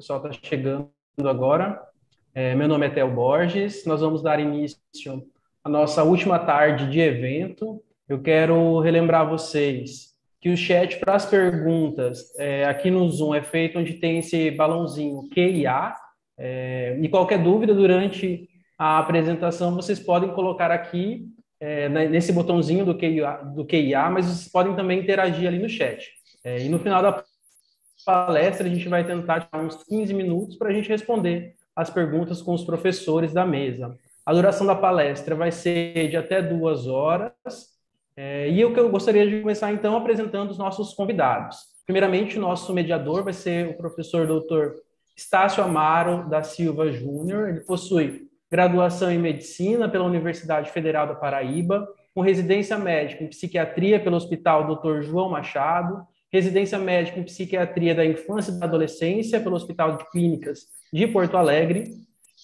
pessoal está chegando agora. Meu nome é Theo Borges. Nós vamos dar início à nossa última tarde de evento. Eu quero relembrar vocês que o chat para as perguntas aqui no Zoom é feito onde tem esse balãozinho Q e A. E qualquer dúvida durante a apresentação vocês podem colocar aqui nesse botãozinho do Q e A, mas vocês podem também interagir ali no chat. E no final da palestra, a gente vai tentar tirar uns 15 minutos para a gente responder as perguntas com os professores da mesa. A duração da palestra vai ser de até 2 horas. E eu gostaria de começar, então, apresentando os nossos convidados. Primeiramente, o nosso mediador vai ser o professor Dr. Estácio Amaro da Silva Júnior. Ele possui graduação em Medicina pela Universidade Federal da Paraíba, com residência médica em Psiquiatria pelo Hospital Dr. João Machado, residência médica em Psiquiatria da Infância e da Adolescência pelo Hospital de Clínicas de Porto Alegre,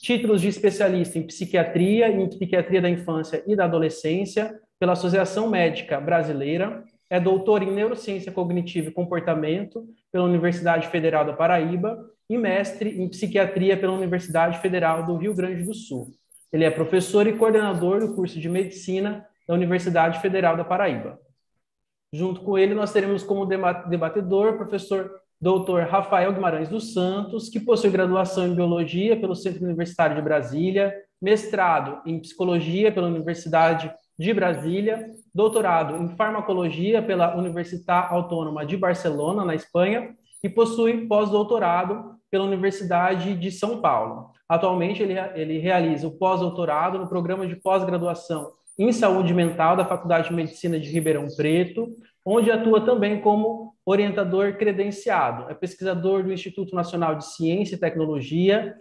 títulos de especialista em Psiquiatria e em Psiquiatria da Infância e da Adolescência pela Associação Médica Brasileira, é doutor em Neurociência Cognitiva e Comportamento pela Universidade Federal da Paraíba e mestre em Psiquiatria pela Universidade Federal do Rio Grande do Sul. Ele é professor e coordenador do curso de Medicina da Universidade Federal da Paraíba. Junto com ele, nós teremos como debatedor o professor Dr. Rafael Guimarães dos Santos, que possui graduação em Biologia pelo Centro Universitário de Brasília, mestrado em Psicologia pela Universidade de Brasília, doutorado em Farmacologia pela Universitat Autònoma de Barcelona, na Espanha, e possui pós-doutorado pela Universidade de São Paulo. Atualmente, ele realiza o pós-doutorado no programa de pós-graduação em Saúde Mental da Faculdade de Medicina de Ribeirão Preto, onde atua também como orientador credenciado. É pesquisador do Instituto Nacional de Ciência e Tecnologia,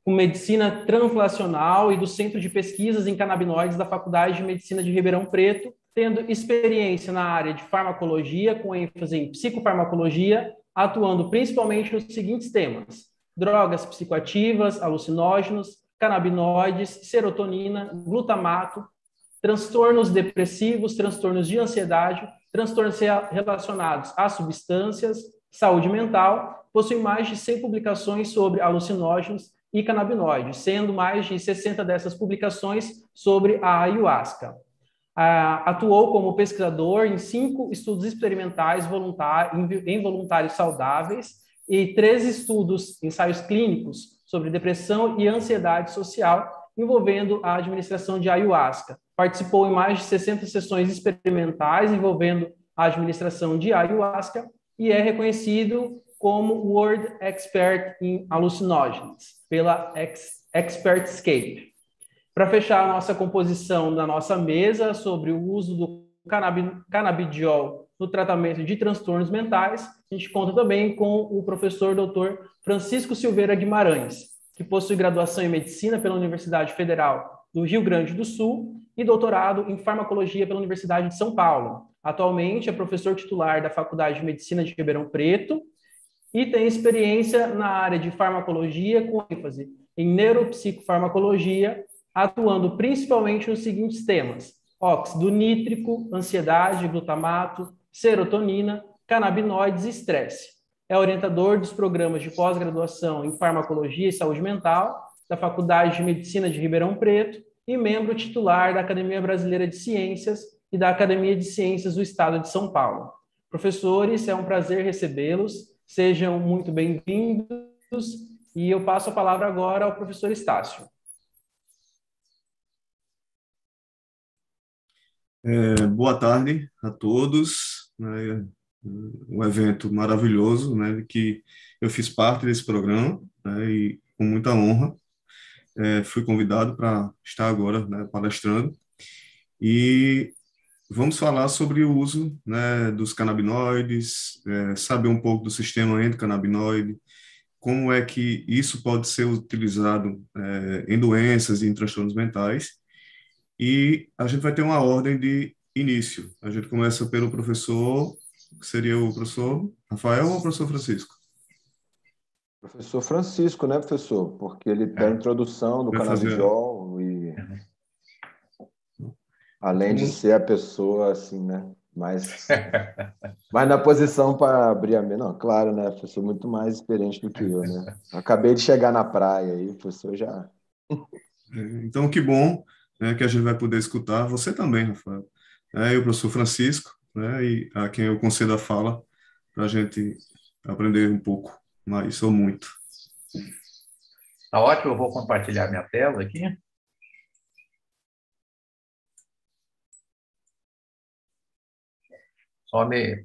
com Medicina Translacional e do Centro de Pesquisas em Canabinoides da Faculdade de Medicina de Ribeirão Preto, tendo experiência na área de farmacologia, com ênfase em psicofarmacologia, atuando principalmente nos seguintes temas: drogas psicoativas, alucinógenos, canabinoides, serotonina, glutamato, transtornos depressivos, transtornos de ansiedade, transtornos relacionados a substâncias, saúde mental. Possui mais de 100 publicações sobre alucinógenos e canabinoides, sendo mais de 60 dessas publicações sobre a ayahuasca. Atuou como pesquisador em 5 estudos experimentais em voluntários saudáveis e 13 estudos, ensaios clínicos sobre depressão e ansiedade social envolvendo a administração de ayahuasca. Participou em mais de 60 sessões experimentais envolvendo a administração de ayahuasca e é reconhecido como World Expert em Alucinógenos pela Expertscape. Para fechar a nossa composição da nossa mesa sobre o uso do canabidiol no tratamento de transtornos mentais, a gente conta também com o professor Dr. Francisco Silveira Guimarães, que possui graduação em Medicina pela Universidade Federal do Rio Grande do Sul e doutorado em Farmacologia pela Universidade de São Paulo. Atualmente é professor titular da Faculdade de Medicina de Ribeirão Preto e tem experiência na área de farmacologia com ênfase em neuropsicofarmacologia, atuando principalmente nos seguintes temas: óxido nítrico, ansiedade, glutamato, serotonina, canabinoides e estresse. É orientador dos programas de pós-graduação em Farmacologia e Saúde Mental da Faculdade de Medicina de Ribeirão Preto e membro titular da Academia Brasileira de Ciências e da Academia de Ciências do Estado de São Paulo. Professores, é um prazer recebê-los. Sejam muito bem-vindos e eu passo a palavra agora ao professor Estácio. Boa tarde a todos. Um evento maravilhoso, né, que eu fiz parte desse programa, né, e com muita honra fui convidado para estar agora, né, palestrando, e vamos falar sobre o uso, né, dos canabinoides, saber um pouco do sistema endocannabinoide, como é que isso pode ser utilizado em doenças e em transtornos mentais. E a gente vai ter uma ordem de início. A gente começa pelo professor, que seria o professor Rafael ou o professor Francisco? Professor Francisco, né, professor? Porque ele dá a introdução do Vai fazer. canabidiol e além de ser a pessoa, assim, né, mas na posição para abrir a mente. Não, claro, né? Professor muito mais experiente do que eu, né? Acabei de chegar na praia aí, o professor já. Então, que bom, né, que a gente vai poder escutar você também, Rafael, e o professor Francisco, né, e a quem eu concedo a fala para a gente aprender um pouco mais ou muito. Tá ótimo, eu vou compartilhar minha tela aqui.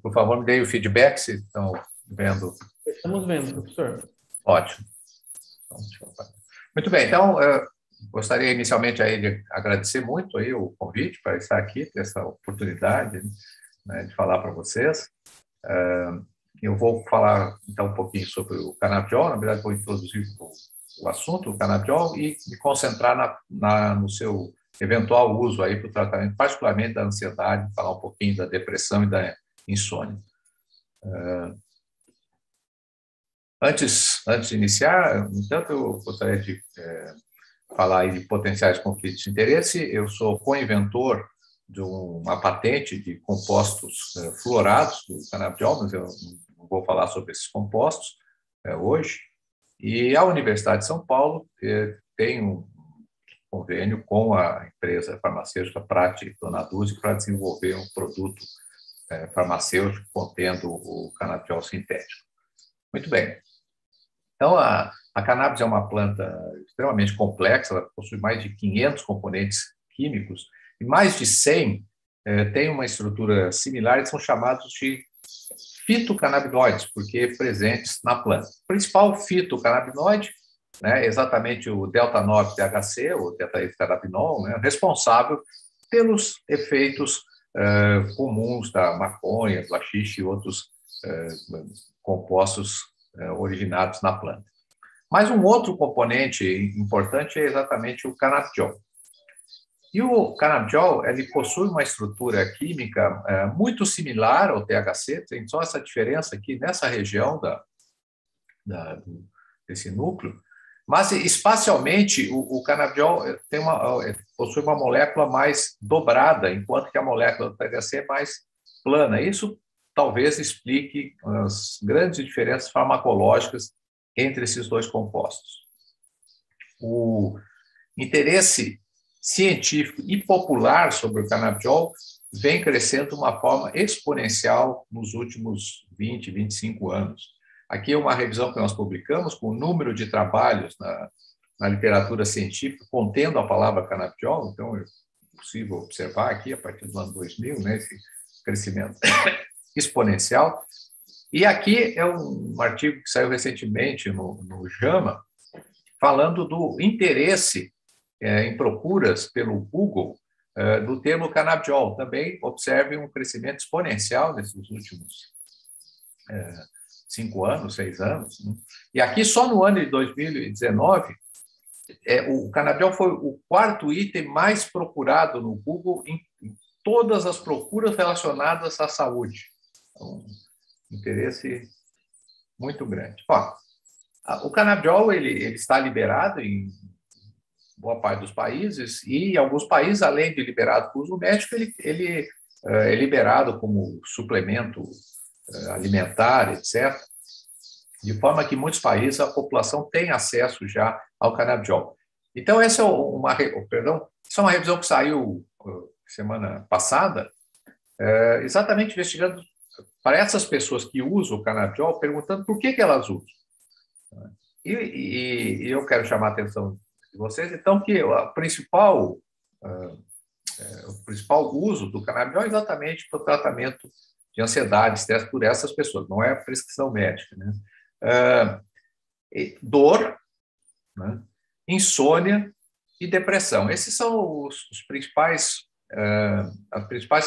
Por favor, me deem o feedback se estão vendo. Estamos vendo, professor. Ótimo. Muito bem, então, gostaria inicialmente aí de agradecer muito aí o convite para estar aqui, ter essa oportunidade, né, de falar para vocês. Eu vou falar, então, um pouquinho sobre o canabidiol, na verdade, vou introduzir o assunto do canabidiol e me concentrar no seu eventual uso aí para o tratamento, particularmente da ansiedade, falar um pouquinho da depressão e da insônia. Antes de iniciar, entanto, eu gostaria de falar aí de potenciais conflitos de interesse. Eu sou co-inventor de uma patente de compostos fluorados do canabidiol, mas eu não vou falar sobre esses compostos hoje. E a Universidade de São Paulo tem um convênio com a empresa farmacêutica Prati Donaduzzi para desenvolver um produto farmacêutico contendo o canabidiol sintético. Muito bem. Então, a cannabis é uma planta extremamente complexa, ela possui mais de 500 componentes químicos e mais de 100 têm uma estrutura similar e são chamados de fitocannabinoides, porque presentes na planta. O principal fitocannabinoide, né, é exatamente o delta-9-THC, ou tetraidrocannabinol, né, responsável pelos efeitos comuns da maconha, do haxixe e outros compostos originados na planta. Mas um outro componente importante é exatamente o canabidiol. E o canabidiol, ele possui uma estrutura química muito similar ao THC, tem só essa diferença aqui nessa região desse núcleo, mas espacialmente o canabidiol possui uma molécula mais dobrada, enquanto que a molécula do THC é mais plana. Isso talvez explique as grandes diferenças farmacológicas entre esses dois compostos. O interesse científico e popular sobre o canabidiol vem crescendo de uma forma exponencial nos últimos 20, 25 anos. Aqui é uma revisão que nós publicamos com o número de trabalhos na literatura científica contendo a palavra canabidiol, então é possível observar aqui, a partir do ano 2000, né, esse crescimento exponencial. E aqui é um artigo que saiu recentemente no JAMA, falando do interesse em procuras pelo Google do termo canabidiol. Também observe um crescimento exponencial nesses últimos 5 anos, 6 anos. Né? E aqui, só no ano de 2019, o canabidiol foi o 4º item mais procurado no Google em todas as procuras relacionadas à saúde. Então, interesse muito grande. Ó, o canabidiol ele está liberado em boa parte dos países e em alguns países, além de liberado para uso médico, ele é liberado como suplemento alimentar, etc. De forma que em muitos países a população tem acesso já ao canabidiol. Então, essa é uma revisão que saiu semana passada, exatamente investigando para essas pessoas que usam o canabidiol, perguntando por que elas usam. E eu quero chamar a atenção de vocês, então, que o principal uso do canabidiol é exatamente para o tratamento de ansiedade, estresse por essas pessoas, não é prescrição médica. Né? Dor, né? Insônia e depressão. Esses são as principais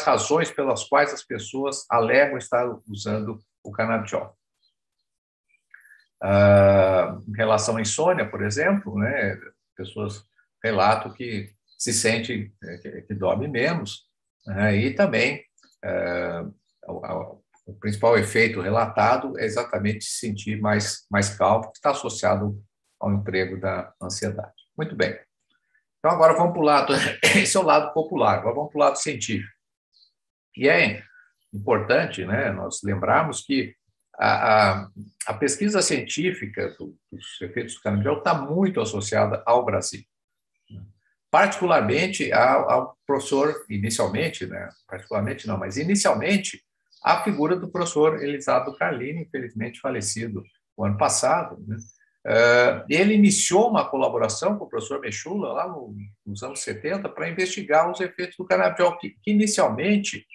razões pelas quais as pessoas alegam estar usando o canabidiol. Em relação à insônia, por exemplo, né, pessoas relatam que se sente que dorme menos, né, e também o principal efeito relatado é exatamente se sentir mais calmo, que está associado ao emprego da ansiedade. Muito bem. Então, agora vamos para o lado, esse é o lado popular, agora vamos para o lado científico. E importante, né, nós lembrarmos que a pesquisa científica dos efeitos do canabidiol está muito associada ao Brasil, particularmente ao professor, inicialmente, né, particularmente não, mas inicialmente, a figura do professor Elisardo Carlini, infelizmente falecido o ano passado, né? Ele iniciou uma colaboração com o professor Meschula lá nos anos 70 para investigar os efeitos do canabidiol, que inicialmente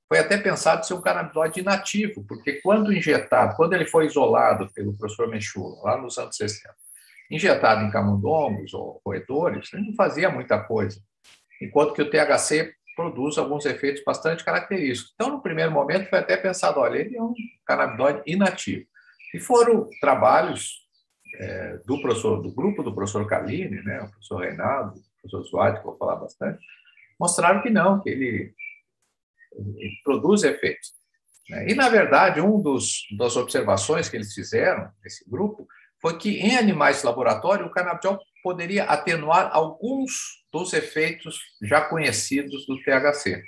foi até pensado ser um canabinoide inativo, porque quando injetado, quando ele foi isolado pelo professor Meschula, lá nos anos 60, injetado em camundongos ou roedores, ele não fazia muita coisa, enquanto que o THC produz alguns efeitos bastante característicos. Então, no primeiro momento, foi até pensado, olha, ele é um canabinoide inativo. E foram trabalhos do grupo do professor Carlini, né, o professor Reinaldo, o professor Suárez, que eu vou falar bastante, mostraram que não, que ele produz efeitos. E, na verdade, das observações que eles fizeram, nesse grupo, foi que em animais de laboratório o canabidiol poderia atenuar alguns dos efeitos já conhecidos do THC.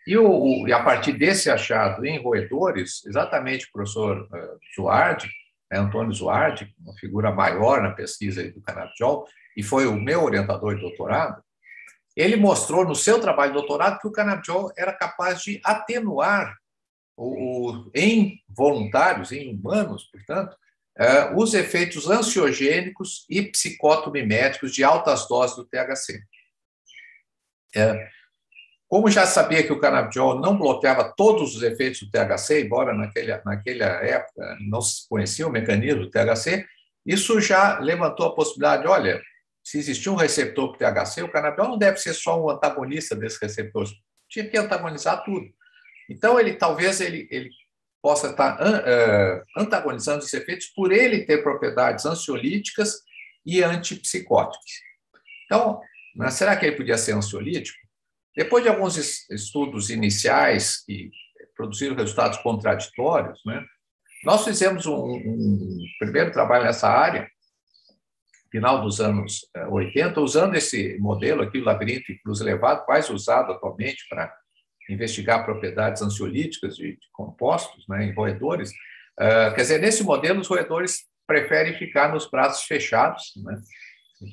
E a partir desse achado em roedores, exatamente o professor Zuardi, Antônio Zuardi, uma figura maior na pesquisa do canabidiol, e foi o meu orientador de doutorado, ele mostrou no seu trabalho de doutorado que o canabidiol era capaz de atenuar em voluntários, em humanos, portanto, os efeitos ansiogênicos e psicotomiméticos de altas doses do THC. Como já sabia que o canabidiol não bloqueava todos os efeitos do THC, embora naquela época não se conhecia o mecanismo do THC, isso já levantou a possibilidade, olha, se existia um receptor para o THC, o canabidiol não deve ser só um antagonista desse receptor, tinha que antagonizar tudo. Então, talvez ele possa estar antagonizando os efeitos por ele ter propriedades ansiolíticas e antipsicóticas. Então, será que ele podia ser ansiolítico? Depois de alguns estudos iniciais que produziram resultados contraditórios, né, nós fizemos um primeiro trabalho nessa área, final dos anos 80, usando esse modelo aqui, o labirinto em cruz elevado, mais usado atualmente para investigar propriedades ansiolíticas de compostos, né, em roedores. Quer dizer, nesse modelo, os roedores preferem ficar nos braços fechados, né,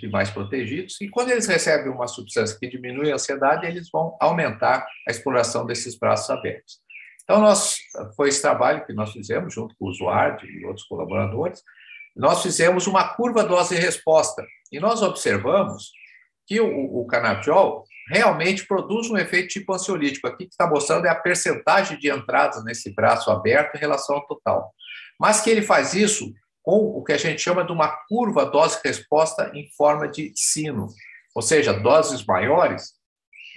mais protegidos, e quando eles recebem uma substância que diminui a ansiedade, eles vão aumentar a exploração desses braços abertos. Então, foi esse trabalho que nós fizemos, junto com o Zuardi e outros colaboradores, nós fizemos uma curva dose-resposta, e nós observamos que o canabidiol realmente produz um efeito tipo ansiolítico. Aqui que está mostrando é a percentagem de entradas nesse braço aberto em relação ao total. Mas que ele faz isso com o que a gente chama de uma curva dose-resposta em forma de sino. Ou seja, doses maiores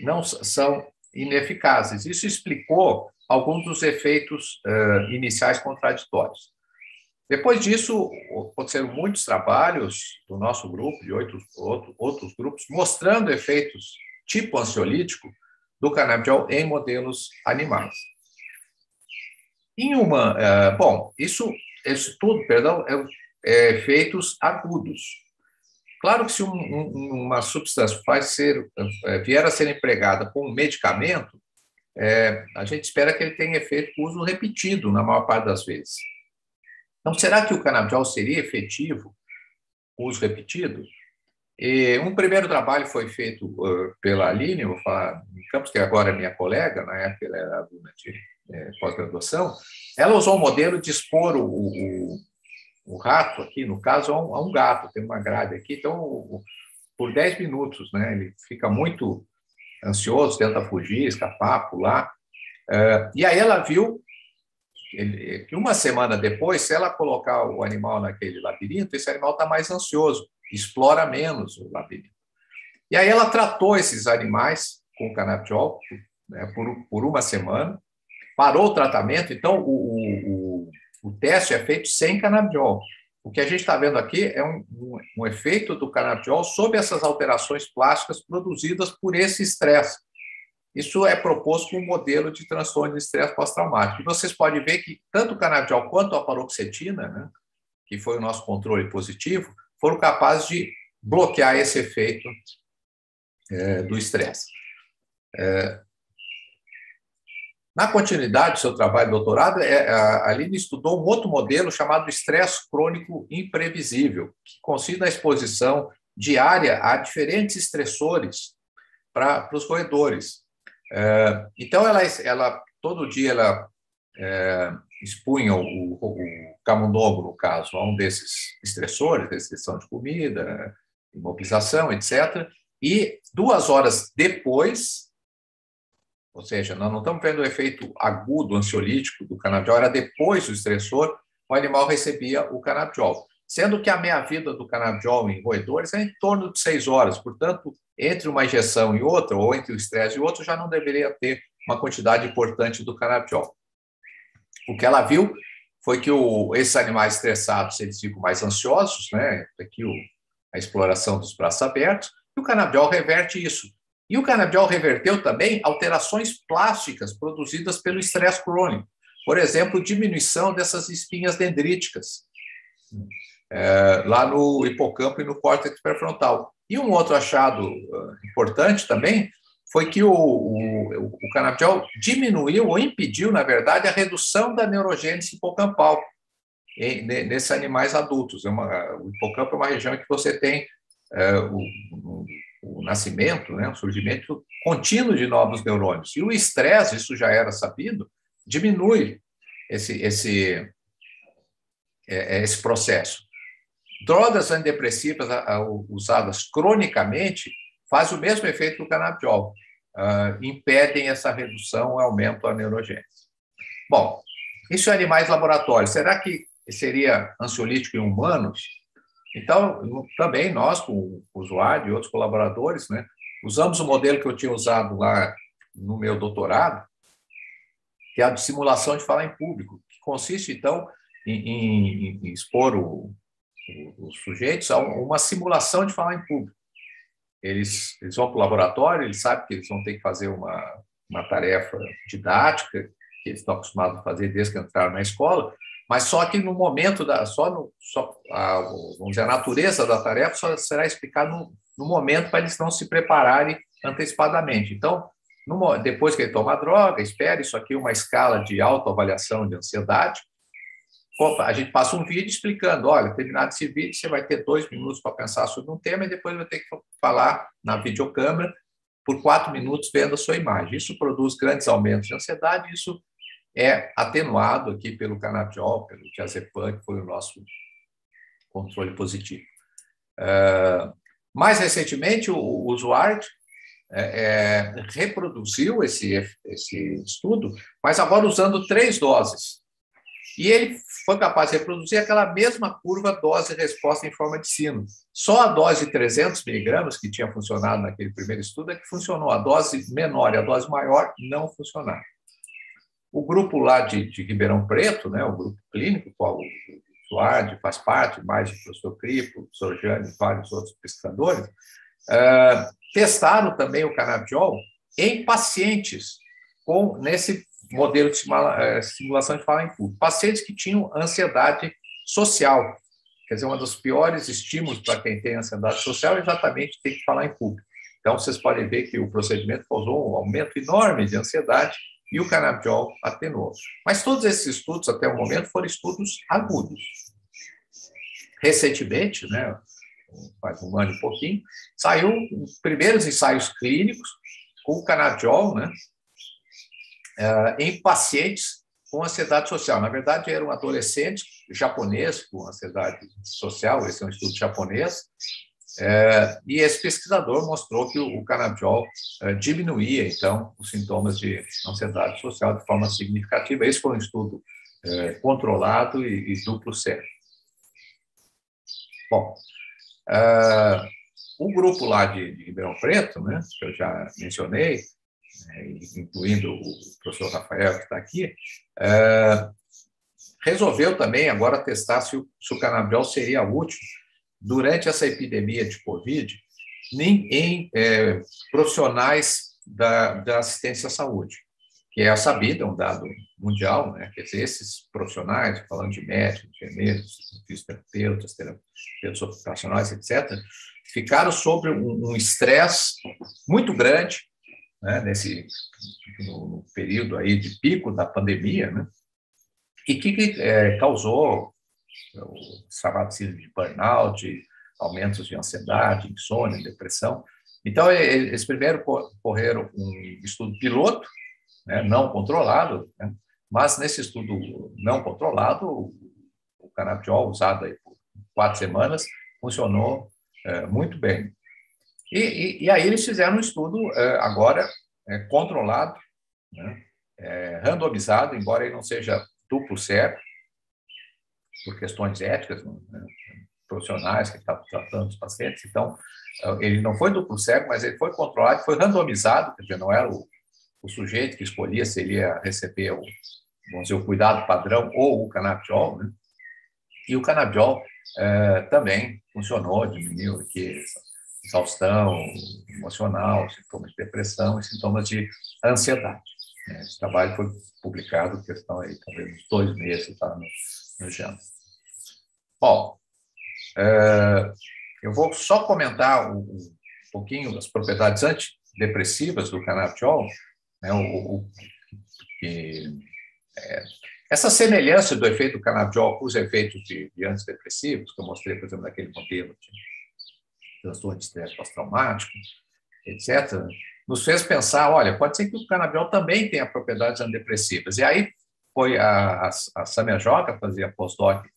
não são ineficazes. Isso explicou alguns dos efeitos iniciais contraditórios. Depois disso, aconteceram muitos trabalhos do nosso grupo, de outros grupos, mostrando efeitos tipo ansiolítico do canabidiol em modelos animais. Isso tudo, é efeitos agudos. Claro que se uma substância vier a ser empregada com um medicamento, a gente espera que ele tenha efeito com uso repetido, na maior parte das vezes. Então, será que o canabidiol seria efetivo com uso repetido? Um primeiro trabalho foi feito pela Aline, vou falar em Campos, que agora é minha colega, na época ela era aluna de pós-graduação. Ela usou um modelo de expor o rato, aqui no caso, a um gato, tem uma grade aqui, então, por 10 minutos, né, ele fica muito ansioso, tenta fugir, escapar, pular. E aí ela viu que uma semana depois, se ela colocar o animal naquele labirinto, esse animal está mais ansioso, explora menos o labirinto. E aí ela tratou esses animais com canabidiol, né, por uma semana, parou o tratamento, então o teste é feito sem canabidiol. O que a gente está vendo aqui é um efeito do canabidiol sobre essas alterações plásticas produzidas por esse estresse. Isso é proposto com um modelo de transtorno de estresse pós-traumático. E vocês podem ver que tanto o canabidiol quanto a paroxetina, né, que foi o nosso controle positivo, foram capazes de bloquear esse efeito do estresse. Na continuidade do seu trabalho de doutorado, a Aline estudou um outro modelo chamado estresse crônico imprevisível, que consiste na exposição diária a diferentes estressores para os roedores. Então, ela todo dia ela expunha o camundongo, no caso, a um desses estressores, restrição de comida, imobilização, etc. E 2 horas depois, ou seja, nós não estamos vendo o efeito agudo ansiolítico do canabidiol, era depois do estressor, o animal recebia o canabidiol. Sendo que a meia-vida do canabidiol em roedores é em torno de 6 horas, portanto, entre uma injeção e outra, ou entre o estresse e outro, já não deveria ter uma quantidade importante do canabidiol. O que ela viu foi que esses animais estressados, eles ficam mais ansiosos, né? Aqui a exploração dos braços abertos, e o canabidiol reverte isso. E o canabidiol reverteu também alterações plásticas produzidas pelo estresse crônico. Por exemplo, diminuição dessas espinhas dendríticas, lá no hipocampo e no córtex pré-frontal. E um outro achado importante também foi que o canabidiol diminuiu ou impediu, na verdade, a redução da neurogênese hipocampal nesses animais adultos. O hipocampo é uma região em que você tem o nascimento, né, o surgimento contínuo de novos neurônios. E o estresse, isso já era sabido, diminui esse processo. Drogas antidepressivas usadas cronicamente fazem o mesmo efeito do canabidiol, impedem essa redução ou aumento da neurogênese. Bom, isso em animais laboratórios. Será que seria ansiolítico em humanos? Então, também nós, com o usuário e outros colaboradores, né, usamos o modelo que eu tinha usado lá no meu doutorado, que é a de simulação de fala em público, que consiste, então, em expor os sujeitos a uma simulação de falar em público. Eles vão para o laboratório, eles sabem que eles vão ter que fazer uma tarefa didática, que eles estão acostumados a fazer desde que entraram na escola, mas só que no momento, vamos dizer, a natureza da tarefa só será explicada no momento para eles não se prepararem antecipadamente. Então, depois que ele toma a droga, espera, isso aqui é uma escala de autoavaliação de ansiedade, a gente passa um vídeo explicando, olha, terminado esse vídeo, você vai ter 2 minutos para pensar sobre um tema e depois vai ter que falar na videocâmera por 4 minutos vendo a sua imagem. Isso produz grandes aumentos de ansiedade, isso é atenuado aqui pelo canabidiol, pelo diazepam, que foi o nosso controle positivo. Mais recentemente, o usuário reproduziu esse estudo, mas agora usando 3 doses. E ele foi capaz de reproduzir aquela mesma curva dose-resposta em forma de sino. Só a dose de 300 miligramas, que tinha funcionado naquele primeiro estudo, é que funcionou. A dose menor e a dose maior não funcionaram. O grupo lá de Ribeirão Preto, né, o grupo clínico, qual o usuário faz parte, mais o professor Cripo, o professor Jane e vários outros pesquisadores, testaram também o canabidiol em pacientes nesse modelo de simulação de fala em público. Pacientes que tinham ansiedade social. Quer dizer, um dos piores estímulos para quem tem ansiedade social é exatamente ter que falar em público. Então, vocês podem ver que o procedimento causou um aumento enorme de ansiedade e o canabidiol atenuou. Mas todos esses estudos, até o momento, foram estudos agudos. Recentemente, né, faz 1 ano e pouquinho, saiu os primeiros ensaios clínicos com o canabidiol, né, em pacientes com ansiedade social. Na verdade, era um adolescente japonês com ansiedade social, esse é um estudo japonês, e esse pesquisador mostrou que o canabidiol diminuía, então, os sintomas de ansiedade social de forma significativa. Esse foi um estudo controlado e duplo cego. Bom, o grupo lá de Ribeirão Preto, né, que eu já mencionei, incluindo o professor Rafael, que está aqui, resolveu também agora testar se o canabidiol seria útil durante essa epidemia de Covid em profissionais da assistência à saúde, que é sabido, é um dado mundial, né? Quer dizer, esses profissionais, falando de médicos, enfermeiros, fisioterapeutas, terapeutas ocupacionais, etc., ficaram sob um estresse muito grande né, no período aí de pico da pandemia, né, e que causou os chamados síndrome de burnout, aumentos de ansiedade, insônia, depressão. Então, eles primeiro correram um estudo piloto, né, não controlado, né, mas nesse estudo não controlado, o canabidiol usado aí por 4 semanas funcionou muito bem. E aí eles fizeram um estudo agora controlado, né, randomizado, embora ele não seja duplo cego, por questões éticas, né, profissionais que estavam tratando os pacientes. Então, ele não foi duplo cego, mas ele foi controlado, foi randomizado, quer dizer, não era o sujeito que escolhia se ele ia receber vamos dizer, o cuidado padrão ou o canabidiol, né? E o canabidiol também funcionou, diminuiu aqui exaustão emocional, sintomas de depressão e sintomas de ansiedade. Esse trabalho foi publicado, questão aí, talvez uns 2 meses, tá, no JAMA. Bom, eu vou só comentar um pouquinho das propriedades antidepressivas do canabidiol, né, essa semelhança do efeito do canabidiol com os efeitos de antidepressivos, que eu mostrei, por exemplo, naquele modelo de transtorno de estresse pós-traumático, etc., nos fez pensar, olha, pode ser que o canabidiol também tenha propriedades antidepressivas. E aí foi a Samia Joca fazer postdoc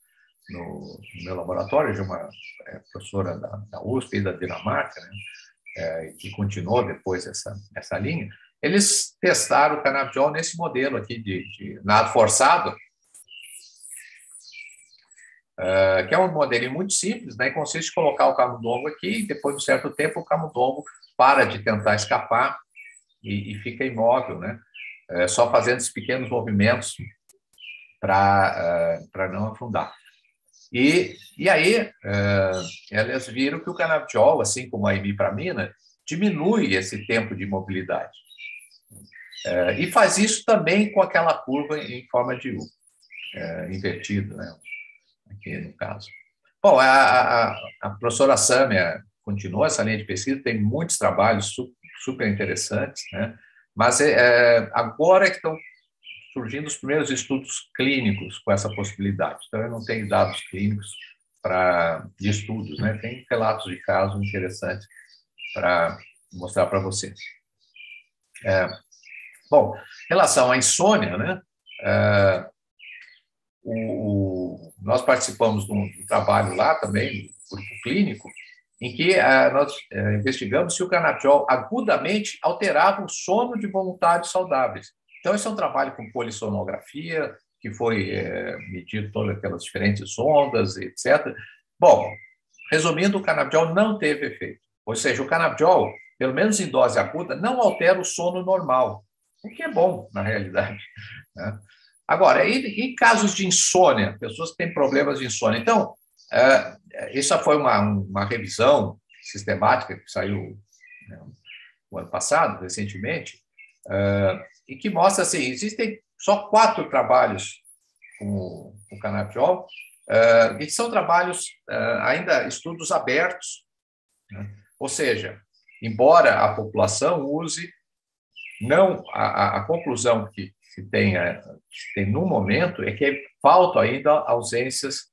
no meu laboratório, de uma professora da USP e da Dinamarca, né, que continuou depois essa linha. Eles testaram o canabidiol nesse modelo aqui de nado forçado, que é um modelinho muito simples, né, e consiste em colocar o camundongo aqui, e depois de um certo tempo o camundongo para de tentar escapar e fica imóvel, né, só fazendo esses pequenos movimentos para não afundar. E aí elas viram que o canabidiol, assim como a imipramina, diminui esse tempo de mobilidade. E faz isso também com aquela curva em forma de U, invertido, né? Aqui no caso. Bom, a professora Samia continuou essa linha de pesquisa, tem muitos trabalhos super interessantes, né? Mas agora que estão surgindo os primeiros estudos clínicos com essa possibilidade. Então, eu não tenho dados clínicos de estudos, né? Tem relatos de casos interessantes para mostrar para vocês. Bom, em relação à insônia, né? Nós participamos de um trabalho lá também, no grupo clínico, em que nós investigamos se o canabidiol agudamente alterava o sono de voluntários saudáveis. Então, esse é um trabalho com polissonografia, que foi medido todas aquelas diferentes ondas, etc. Bom, resumindo, o canabidiol não teve efeito. Ou seja, o canabidiol, pelo menos em dose aguda, não altera o sono normal, o que é bom, na realidade, né? Agora, em casos de insônia, pessoas que têm problemas de insônia. Então, isso foi uma revisão sistemática que saiu, né, o ano passado, recentemente, e que mostra assim, existem só 4 trabalhos com o canabidiol, e são trabalhos, ainda estudos abertos, né? Ou seja, embora a população use, não a conclusão que tem no momento é que faltam ainda ausências,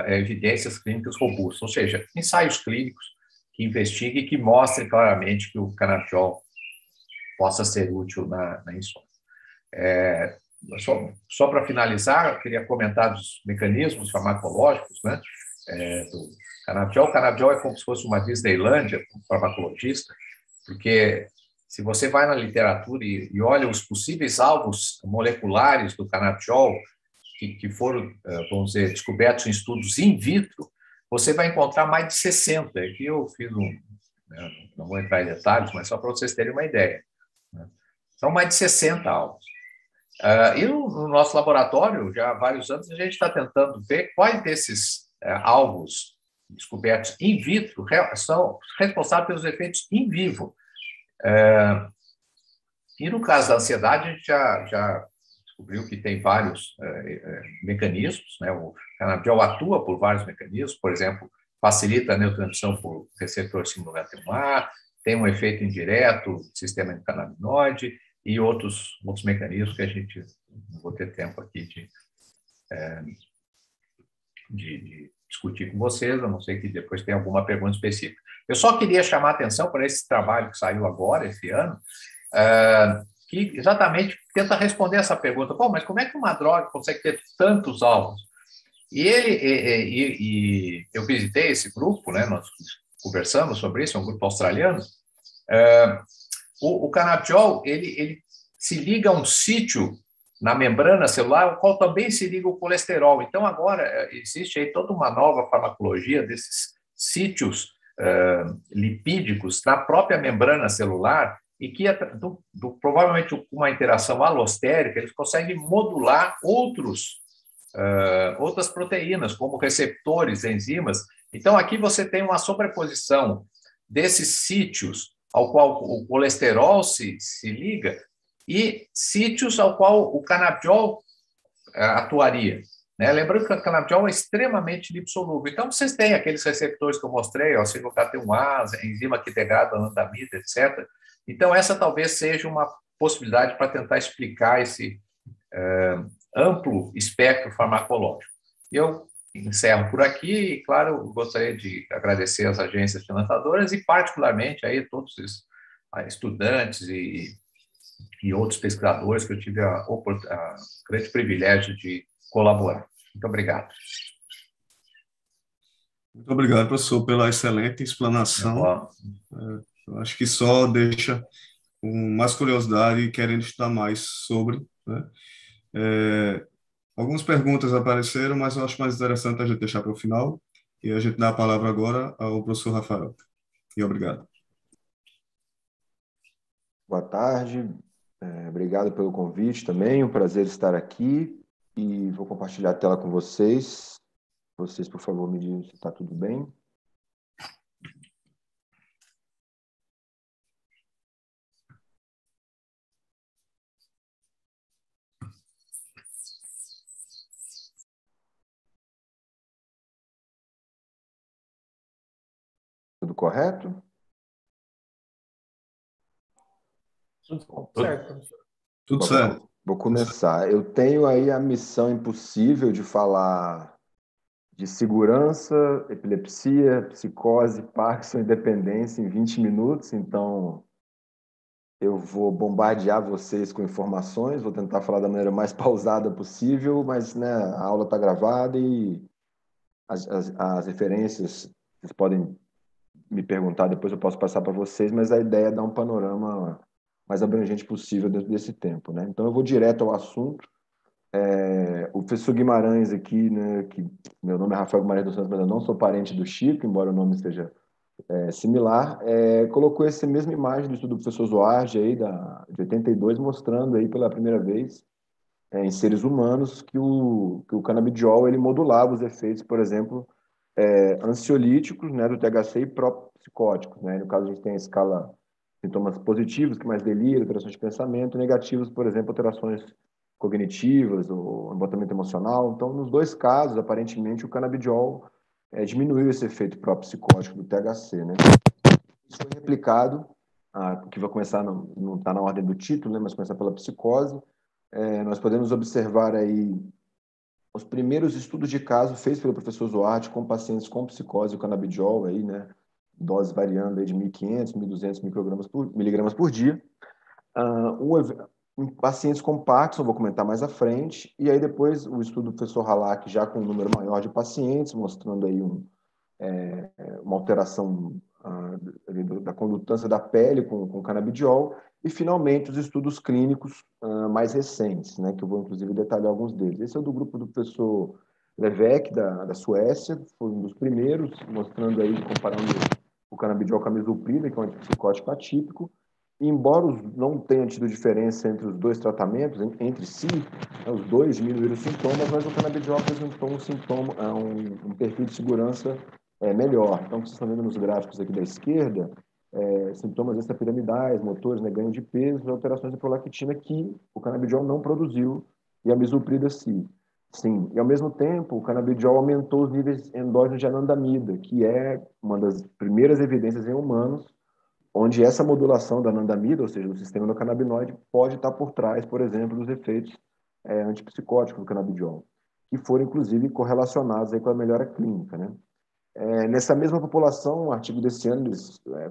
evidências clínicas robustas, ou seja, ensaios clínicos que investiguem e que mostrem claramente que o canabidiol possa ser útil na insônia. Só para finalizar, eu queria comentar dos mecanismos farmacológicos, né, do canabidiol. O canabidiol é como se fosse uma Disneylândia para um farmacologista, porque se você vai na literatura e olha os possíveis alvos moleculares do canabidiol que foram, vamos dizer, descobertos em estudos in vitro, você vai encontrar mais de 60. Aqui eu fiz não vou entrar em detalhes, mas só para vocês terem uma ideia, né? São mais de 60 alvos. E no nosso laboratório, já há vários anos, a gente está tentando ver quais desses alvos descobertos in vitro são responsáveis pelos efeitos in vivo. E no caso da ansiedade, a gente já descobriu que tem vários mecanismos, né? O canabidiol atua por vários mecanismos, por exemplo, facilita a neurotransmissão por receptor 591A, tem um efeito indireto, sistema endocannabinoide e outros mecanismos que a gente não vou ter tempo aqui de discutir com vocês, a não ser que depois tenha alguma pergunta específica. Eu só queria chamar a atenção para esse trabalho que saiu agora, esse ano, que exatamente tenta responder essa pergunta. Bom, mas como é que uma droga consegue ter tantos alvos? E eu visitei esse grupo, né? Nós conversamos sobre isso, é um grupo australiano. O canabidiol, ele se liga a um sítio na membrana celular, ao qual também se liga o colesterol. Então, agora, existe aí toda uma nova farmacologia desses sítios lipídicos na própria membrana celular e que, provavelmente, com uma interação alostérica, eles conseguem modular outras proteínas, como receptores, enzimas. Então, aqui você tem uma sobreposição desses sítios ao qual o colesterol se liga e sítios ao qual o canabidiol atuaria. Né? Lembrando que o canabidiol é extremamente lipossolúvel. Então, vocês têm aqueles receptores que eu mostrei, o 5-HT1A, enzima que degrada a anandamida, etc. Então, essa talvez seja uma possibilidade para tentar explicar esse amplo espectro farmacológico. Eu encerro por aqui e, claro, gostaria de agradecer às agências financiadoras e, particularmente, aí, todos os estudantes e outros pesquisadores que eu tive a grande privilégio de colaborar. Muito obrigado. Muito obrigado, professor, pela excelente explanação. Eu acho que só deixa com mais curiosidade e querendo estudar mais sobre, né? Algumas perguntas apareceram, mas eu acho mais interessante a gente deixar para o final e a gente dá a palavra agora ao professor Rafael. E obrigado. Boa tarde, obrigado pelo convite também, um prazer estar aqui e vou compartilhar a tela com vocês. Vocês, por favor, me digam se está tudo bem. Tudo correto? Tudo certo. Tudo certo. Vou começar. Eu tenho aí a missão impossível de falar de segurança, epilepsia, psicose, Parkinson e dependência em 20 minutos, então eu vou bombardear vocês com informações, vou tentar falar da maneira mais pausada possível, mas né, a aula está gravada e as referências vocês podem me perguntar, depois eu posso passar para vocês, mas a ideia é dar um panorama mais abrangente possível dentro desse tempo, né? Então eu vou direto ao assunto. O professor Guimarães aqui, né, que meu nome é Rafael Guimarães dos Santos, mas eu não sou parente do Chico, embora o nome seja similar, colocou essa mesma imagem do estudo do professor Zoardi aí, de 82, mostrando aí pela primeira vez em seres humanos que o canabidiol ele modulava os efeitos, por exemplo, ansiolíticos, né, do THC e pró-psicóticos, né? No caso, a gente tem a escala sintomas positivos, que mais delírio, alterações de pensamento, negativos, por exemplo, alterações cognitivas ou embotamento emocional. Então, nos dois casos, aparentemente, o canabidiol diminuiu esse efeito pró-psicótico do THC, né? Isso foi replicado, que vai começar, não está na ordem do título, né, mas começar pela psicose. Nós podemos observar aí os primeiros estudos de caso feitos pelo professor Zoardi com pacientes com psicose e canabidiol, aí, né, doses variando aí de 1.500, 1.200 miligramas por dia. Em pacientes com Parkinson, vou comentar mais à frente, e aí depois o estudo do professor Halak já com um número maior de pacientes, mostrando aí uma alteração da condutância da pele com canabidiol, e finalmente os estudos clínicos mais recentes, né, que eu vou inclusive detalhar alguns deles. Esse é o do grupo do professor Levesque, da Suécia, foi um dos primeiros, mostrando aí, comparando o canabidiol com a mesoprida, que é um antipsicótico atípico. E, embora não tenha tido diferença entre os dois tratamentos, entre si, os dois diminuíram os sintomas, mas o canabidiol apresentou um perfil de segurança melhor. Então, vocês estão vendo nos gráficos aqui da esquerda, sintomas extrapiramidais, motores, né, ganho de peso, alterações de prolactina que o canabidiol não produziu e a mesoprida sim. E, ao mesmo tempo, o canabidiol aumentou os níveis endógenos de anandamida, que é uma das primeiras evidências em humanos onde essa modulação da anandamida, ou seja, do sistema endocannabinoide, pode estar por trás, por exemplo, dos efeitos antipsicóticos do canabidiol, que foram, inclusive, correlacionados aí com a melhora clínica, né? Nessa mesma população, um artigo desse ano,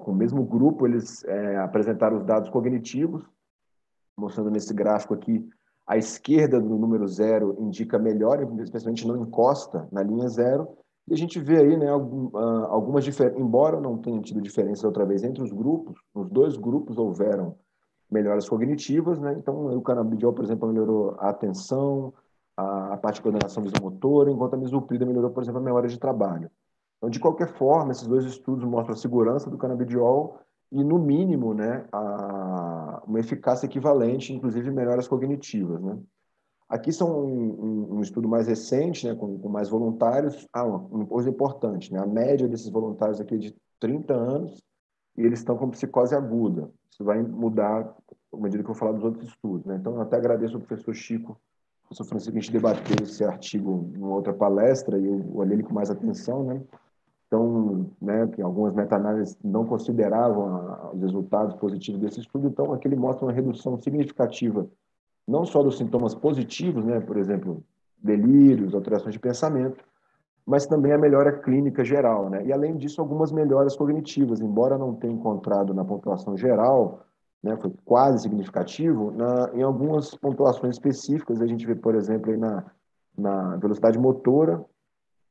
com o mesmo grupo, eles apresentaram os dados cognitivos, mostrando nesse gráfico aqui, à esquerda do número 0 indica melhora, especialmente não encosta na linha 0, e a gente vê aí, né, algumas diferenças, embora não tenha tido diferença outra vez entre os grupos, nos dois grupos houveram melhoras cognitivas, né? Então, o canabidiol, por exemplo, melhorou a atenção, a parte de coordenação visomotora, enquanto a misoprida melhorou, por exemplo, a memória de trabalho. Então, de qualquer forma, esses dois estudos mostram a segurança do canabidiol e, no mínimo, né, uma eficácia equivalente, inclusive melhoras cognitivas, né? Aqui são um estudo mais recente, né, com mais voluntários. Uma coisa importante, né, a média desses voluntários aqui é de 30 anos e eles estão com psicose aguda. Isso vai mudar à medida que eu falar dos outros estudos, né? Então, eu até agradeço ao professor Chico, ao professor Francisco, a gente debateu esse artigo em outra palestra e eu olhei ele com mais atenção, né? Então, né, que algumas meta-análises não consideravam os resultados positivos desse estudo, então aqui ele mostra uma redução significativa, não só dos sintomas positivos, né, por exemplo, delírios, alterações de pensamento, mas também a melhora clínica geral, né? E além disso, algumas melhoras cognitivas, embora não tenha encontrado na pontuação geral, né, foi quase significativo, em algumas pontuações específicas, a gente vê, por exemplo, aí na velocidade motora,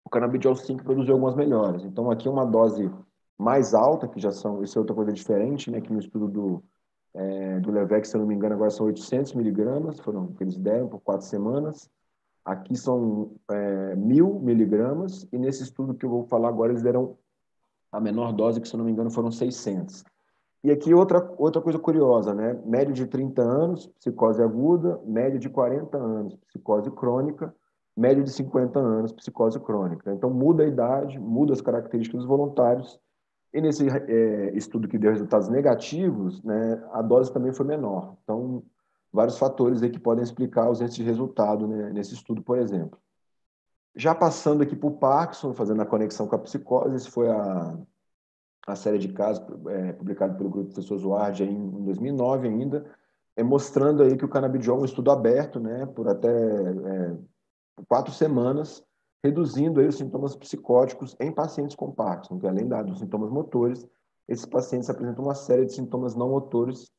o canabidiol 5 produziu algumas melhoras. Então, aqui uma dose mais alta, que já são, isso é outra coisa diferente, né, que no estudo do Leveque, se eu não me engano, agora são 800 miligramas, foram que eles deram por 4 semanas. Aqui são 1.000 miligramas, e nesse estudo que eu vou falar agora, eles deram a menor dose, que se eu não me engano, foram 600. E aqui outra coisa curiosa, né? Médio de 30 anos, psicose aguda, médio de 40 anos, psicose crônica, médio de 50 anos, psicose crônica. Então, muda a idade, muda as características dos voluntários, e nesse estudo que deu resultados negativos, né, a dose também foi menor. Então, vários fatores aí que podem explicar a ausência de resultado, né, nesse estudo, por exemplo. Já passando aqui para o Parkinson, fazendo a conexão com a psicose, esse foi a série de casos publicada pelo grupo do professor Zuardi em 2009 ainda, mostrando aí que o canabidiol é um estudo aberto, né, por até 4 semanas, reduzindo aí os sintomas psicóticos em pacientes com Parkinson, que além dos sintomas motores, esses pacientes apresentam uma série de sintomas não motores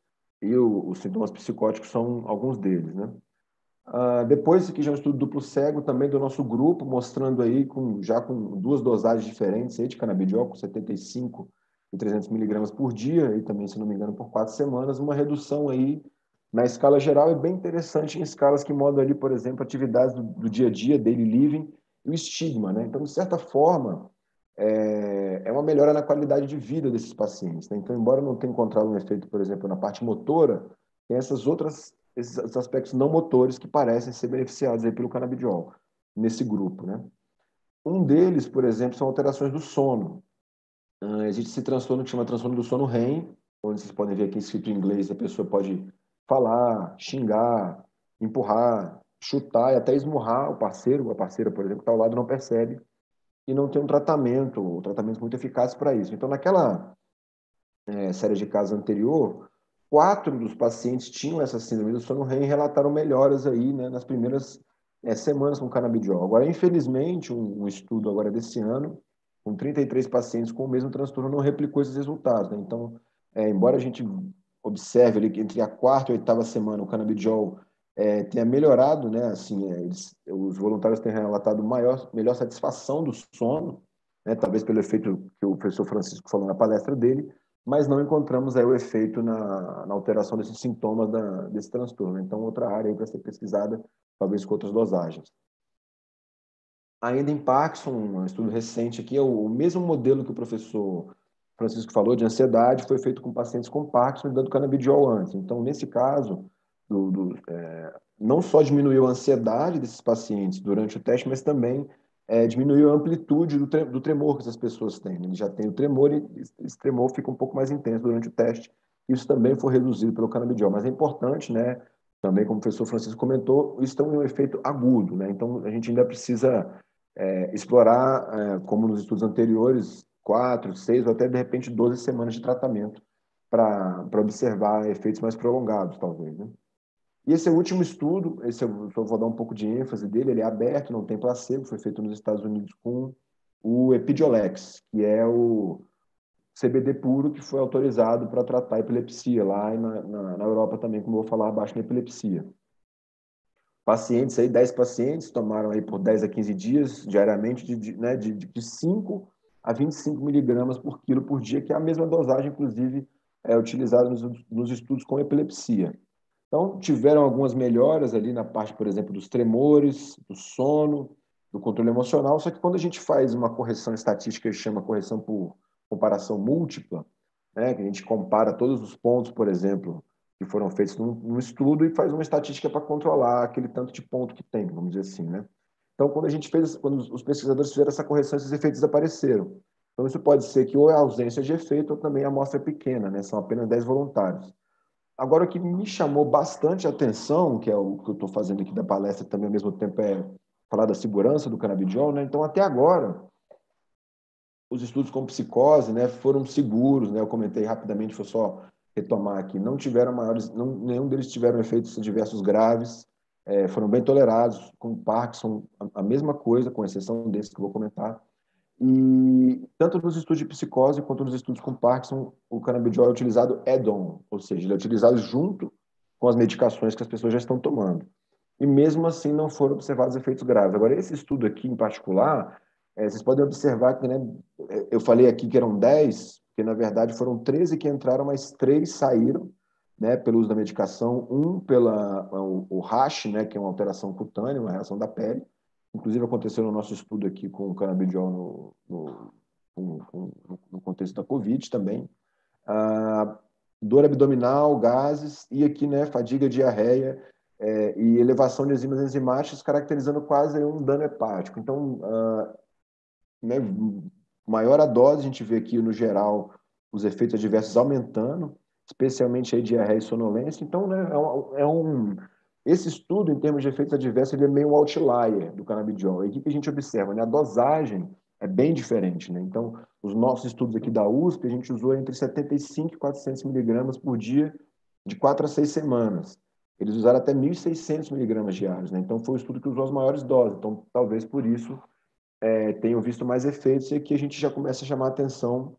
e os sintomas psicóticos são alguns deles, né? Depois, aqui já é um estudo duplo cego também do nosso grupo, mostrando aí já com 2 dosagens diferentes aí de canabidiol, com 75 e 300 miligramas por dia, e também, se não me engano, por 4 semanas, uma redução aí na escala geral é bem interessante em escalas que modam ali, por exemplo, atividades do dia a dia, daily living, e o estigma, né? Então, de certa forma, é uma melhora na qualidade de vida desses pacientes, né? Então, embora não tenha encontrado um efeito, por exemplo, na parte motora, tem esses aspectos não motores que parecem ser beneficiados aí pelo canabidiol, nesse grupo, né? Um deles, por exemplo, são alterações do sono. Existe esse transtorno que chama transtorno do sono REM, onde vocês podem ver aqui escrito em inglês, a pessoa pode falar, xingar, empurrar, chutar e até esmurrar o parceiro, ou a parceira, por exemplo, que está ao lado não percebe e não tem um tratamento muito eficaz para isso. Então, naquela série de casos anterior, 4 dos pacientes tinham essa síndrome do sono REM e relataram melhoras aí, né, nas primeiras semanas com canabidiol. Agora, infelizmente, um estudo agora desse ano, com 33 pacientes com o mesmo transtorno, não replicou esses resultados, né? Então, embora a gente observe ali que entre a 4ª e 8ª semana o canabidiol tenha melhorado, né? Assim, os voluntários têm relatado melhor satisfação do sono, né? Talvez pelo efeito que o professor Francisco falou na palestra dele, mas não encontramos aí o efeito na alteração desses sintomas desse transtorno. Então, outra área para ser pesquisada, talvez com outras dosagens. Ainda em Parkinson, um estudo recente aqui, é o mesmo modelo que o professor Francisco falou, de ansiedade, foi feito com pacientes com Parkinson, dando canabidiol antes. Então, nesse caso, não só diminuiu a ansiedade desses pacientes durante o teste, mas também diminuiu a amplitude do tremor que essas pessoas têm. Eles já têm o tremor e esse tremor fica um pouco mais intenso durante o teste. Isso também foi reduzido pelo canabidiol. Mas é importante, né? Também, como o professor Francisco comentou, isso tem um efeito agudo, né? Então, a gente ainda precisa explorar, como nos estudos anteriores, 4, 6 ou até, de repente, 12 semanas de tratamento para observar efeitos mais prolongados, talvez, né? E esse é o último estudo, esse eu só vou dar um pouco de ênfase dele, ele é aberto, não tem placebo, foi feito nos Estados Unidos com o Epidiolex, que é o CBD puro que foi autorizado para tratar epilepsia lá e na Europa também, como eu vou falar abaixo, na epilepsia. Pacientes aí, 10 pacientes, tomaram aí por 10 a 15 dias, diariamente, de 5 a 25 miligramas por quilo por dia, que é a mesma dosagem, inclusive, utilizada nos estudos com epilepsia. Então, tiveram algumas melhoras ali na parte, por exemplo, dos tremores, do sono, do controle emocional, só que quando a gente faz uma correção estatística, que chama correção por comparação múltipla, né, que a gente compara todos os pontos, por exemplo, que foram feitos num estudo e faz uma estatística para controlar aquele tanto de ponto que tem, vamos dizer assim, né? Então, quando os pesquisadores fizeram essa correção, esses efeitos desapareceram. Então, isso pode ser que ou é ausência de efeito ou também a amostra é pequena, né? São apenas 10 voluntários. Agora, o que me chamou bastante a atenção, que é o que eu estou fazendo aqui da palestra também ao mesmo tempo, é falar da segurança do canabidiol, né? Então, até agora, os estudos com psicose, né, foram seguros, né? Eu comentei rapidamente, foi só retomar aqui, não tiveram nenhum deles tiveram efeitos adversos graves, foram bem tolerados, com Parkinson, a mesma coisa, com exceção desse que eu vou comentar. E tanto nos estudos de psicose quanto nos estudos com Parkinson, o canabidiol é utilizado add-on, ou seja, ele é utilizado junto com as medicações que as pessoas já estão tomando. E mesmo assim não foram observados efeitos graves. Agora, esse estudo aqui em particular, vocês podem observar que, né, eu falei aqui que eram 10, que na verdade foram 13 que entraram, mas 3 saíram, né, pelo uso da medicação, um pela o rash, né, que é uma alteração cutânea, uma reação da pele. Inclusive aconteceu no nosso estudo aqui com o canabidiol no contexto da Covid também. Dor abdominal, gases e aqui, né, fadiga, diarreia e elevação de enzimas enzimáticas, caracterizando quase um dano hepático. Então, né, maior a dose, a gente vê aqui, no geral, os efeitos adversos aumentando, especialmente aí diarreia e sonolência. Então, né, esse estudo, em termos de efeitos adversos, ele é meio um outlier do canabidiol. E o que a gente observa? Né? A dosagem é bem diferente. Né? Então, os nossos estudos aqui da USP, a gente usou entre 75 e 400 miligramas por dia, de 4 a 6 semanas. Eles usaram até 1.600 miligramas diários. Né? Então, foi o estudo que usou as maiores doses. Então, talvez por isso tenham visto mais efeitos, e aqui a gente já começa a chamar a atenção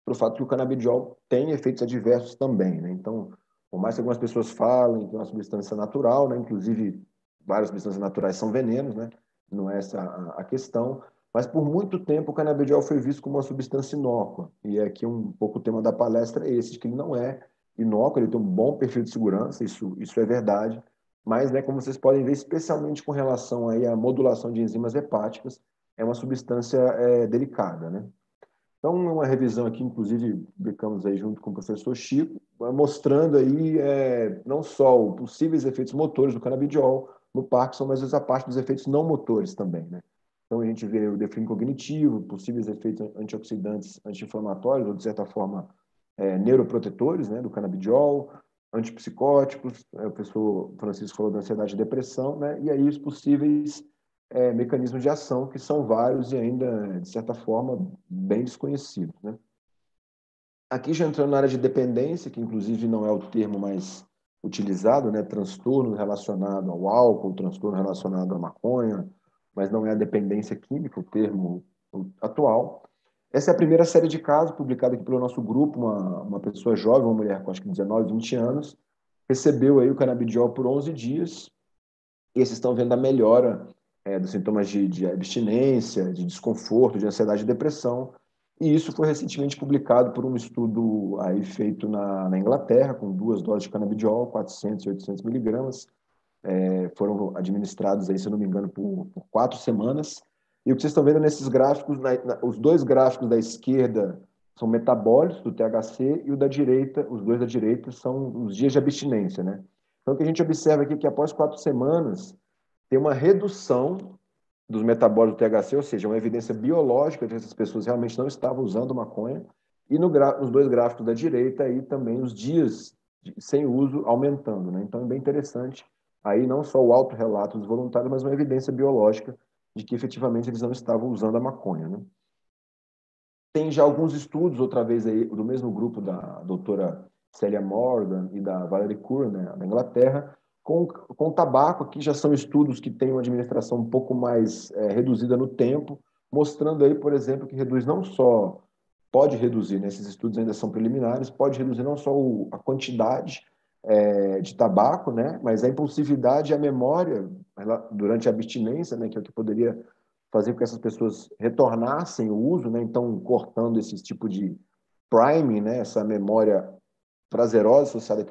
para o fato que o canabidiol tem efeitos adversos também, né? Então, por mais que algumas pessoas falem que é uma substância natural, né? Inclusive, várias substâncias naturais são venenos, né? Não é essa a questão, mas por muito tempo o canabidiol foi visto como uma substância inócua, e aqui um pouco o tema da palestra é esse, de que ele não é inócuo, ele tem um bom perfil de segurança, isso é verdade, mas, né, como vocês podem ver, especialmente com relação aí à modulação de enzimas hepáticas, é uma substância delicada, né? Então, uma revisão aqui, inclusive, publicamos aí junto com o professor Chico, mostrando aí não só os possíveis efeitos motores do canabidiol no Parkinson, mas a parte dos efeitos não motores também, né? Então, a gente vê o declínio cognitivo, possíveis efeitos antioxidantes, anti-inflamatórios, ou, de certa forma, neuroprotetores, né, do canabidiol, antipsicóticos, o professor Francisco falou da ansiedade e depressão, né? E aí os possíveis mecanismos de ação, que são vários e ainda, de certa forma, bem desconhecidos, né? Aqui já entrando na área de dependência, que inclusive não é o termo mais utilizado, né? Transtorno relacionado ao álcool, transtorno relacionado à maconha, mas não é a dependência química, o termo atual. Essa é a primeira série de casos publicada aqui pelo nosso grupo, uma pessoa jovem, uma mulher com acho que 19, 20 anos, recebeu aí o canabidiol por 11 dias, e esses estão vendo a melhora dos sintomas de abstinência, de desconforto, de ansiedade e depressão. E isso foi recentemente publicado por um estudo aí feito na Inglaterra, com 2 doses de canabidiol, 400 e 800 miligramas. Foram administrados, aí, se eu não me engano, por 4 semanas. E o que vocês estão vendo nesses gráficos, os 2 gráficos da esquerda são metabólicos do THC, e o da direita, os 2 da direita, são os dias de abstinência, né? Então, o que a gente observa aqui é que após 4 semanas, tem uma redução dos metabólicos do THC, ou seja, uma evidência biológica de que essas pessoas realmente não estavam usando maconha, e nos 2 gráficos da direita, aí também os dias sem uso aumentando, né? Então, é bem interessante aí não só o autorrelato dos voluntários, mas uma evidência biológica de que efetivamente eles não estavam usando a maconha, né? tem já alguns estudos, outra vez aí, do mesmo grupo da doutora Celia Morgan e da Valerie Curran, né, da Inglaterra, com tabaco. Aqui já são estudos que têm uma administração um pouco mais reduzida no tempo, mostrando aí, por exemplo, que reduz não só, pode reduzir, né, esses estudos ainda são preliminares, pode reduzir não só a quantidade de tabaco, né, mas a impulsividade e a memória durante a abstinência, né, que é o que poderia fazer com que essas pessoas retornassem o uso, né, então cortando esse tipo de priming, né, essa memória prazerosa associada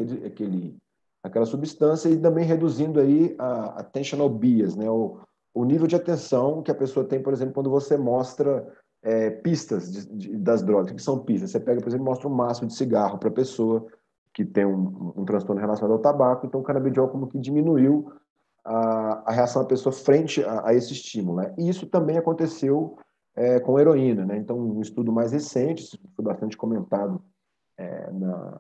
àquela substância, e também reduzindo aí a attentional bias, né, o nível de atenção que a pessoa tem, por exemplo, quando você mostra pistas das drogas. O que são pistas? Você pega, por exemplo, e mostra um maço de cigarro para a pessoa que tem um transtorno relacionado ao tabaco, então o canabidiol como que diminuiu a reação da pessoa frente a esse estímulo, né? E isso também aconteceu com heroína, né? Então, um estudo mais recente, foi bastante comentado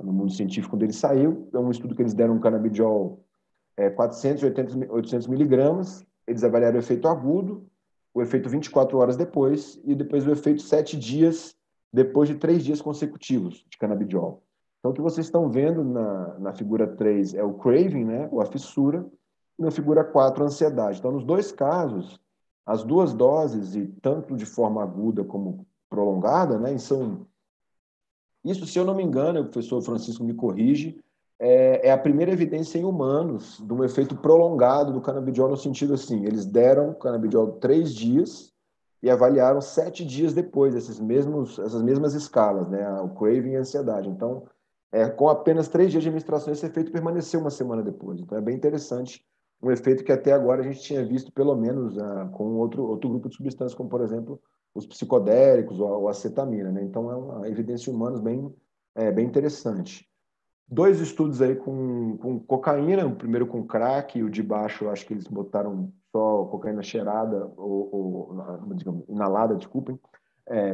no mundo científico quando ele saiu, é um estudo que eles deram um canabidiol 800 miligramas, eles avaliaram o efeito agudo, o efeito 24 horas depois, e depois o efeito 7 dias, depois de 3 dias consecutivos de canabidiol. Então, o que vocês estão vendo na figura 3 é o craving, né, ou a fissura, e na figura 4, a ansiedade. Então, nos dois casos, as duas doses, e tanto de forma aguda como prolongada, né, isso, se eu não me engano, o professor Francisco me corrige, é a primeira evidência em humanos de um efeito prolongado do canabidiol, no sentido assim, eles deram canabidiol 3 dias e avaliaram 7 dias depois, essas mesmas escalas, né, o craving e a ansiedade. Então, com apenas 3 dias de administração, esse efeito permaneceu uma semana depois. Então, é bem interessante, um efeito que até agora a gente tinha visto, pelo menos, com outro grupo de substâncias, como, por exemplo, os psicodélicos ou a acetamina, né? Então, é uma evidência em humanos bem interessante. 2 estudos aí com cocaína, o primeiro com crack, e o de baixo, acho que eles botaram só cocaína cheirada, ou digamos, inalada, desculpem,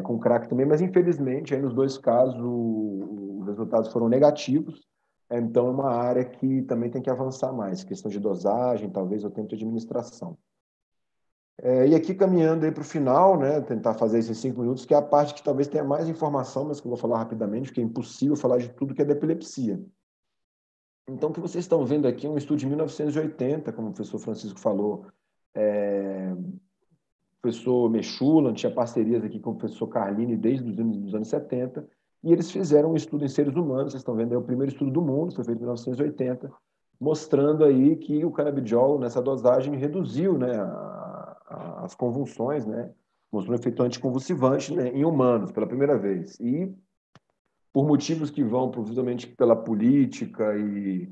com crack também, mas infelizmente, aí nos 2 casos, os resultados foram negativos. Então, é uma área que também tem que avançar mais, questão de dosagem, talvez, ou tempo de administração. E aqui, caminhando para o final, né, tentar fazer esses 5 minutos, que é a parte que talvez tenha mais informação, mas que eu vou falar rapidamente, porque é impossível falar de tudo que é da epilepsia. Então, o que vocês estão vendo aqui é um estudo de 1980, como o professor Francisco falou, o professor Mechulan tinha parcerias aqui com o professor Carlini desde os anos 70, e eles fizeram um estudo em seres humanos. Vocês estão vendo, é o primeiro estudo do mundo, foi feito em 1980, mostrando aí que o canabidiol, nessa dosagem, reduziu, né, as convulsões, né, mostrou um efeito anticonvulsivante, né, em humanos, pela primeira vez. E, por motivos que vão, provavelmente, pela política e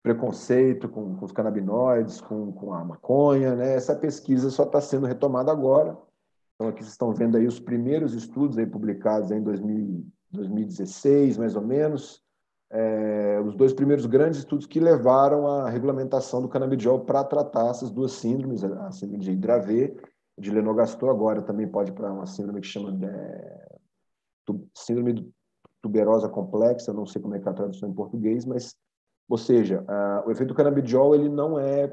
preconceito com os canabinoides, com a maconha, né, essa pesquisa só está sendo retomada agora. Então, aqui vocês estão vendo aí os primeiros estudos aí publicados aí em 2016, mais ou menos, os 2 primeiros grandes estudos que levaram à regulamentação do canabidiol para tratar essas 2 síndromes, a síndrome de Dravet, de Lennox-Gastaut, agora também pode para uma síndrome que chama síndrome tuberosa complexa, não sei como é que é a tradução em português, mas, ou seja, o efeito do canabidiol ele não é,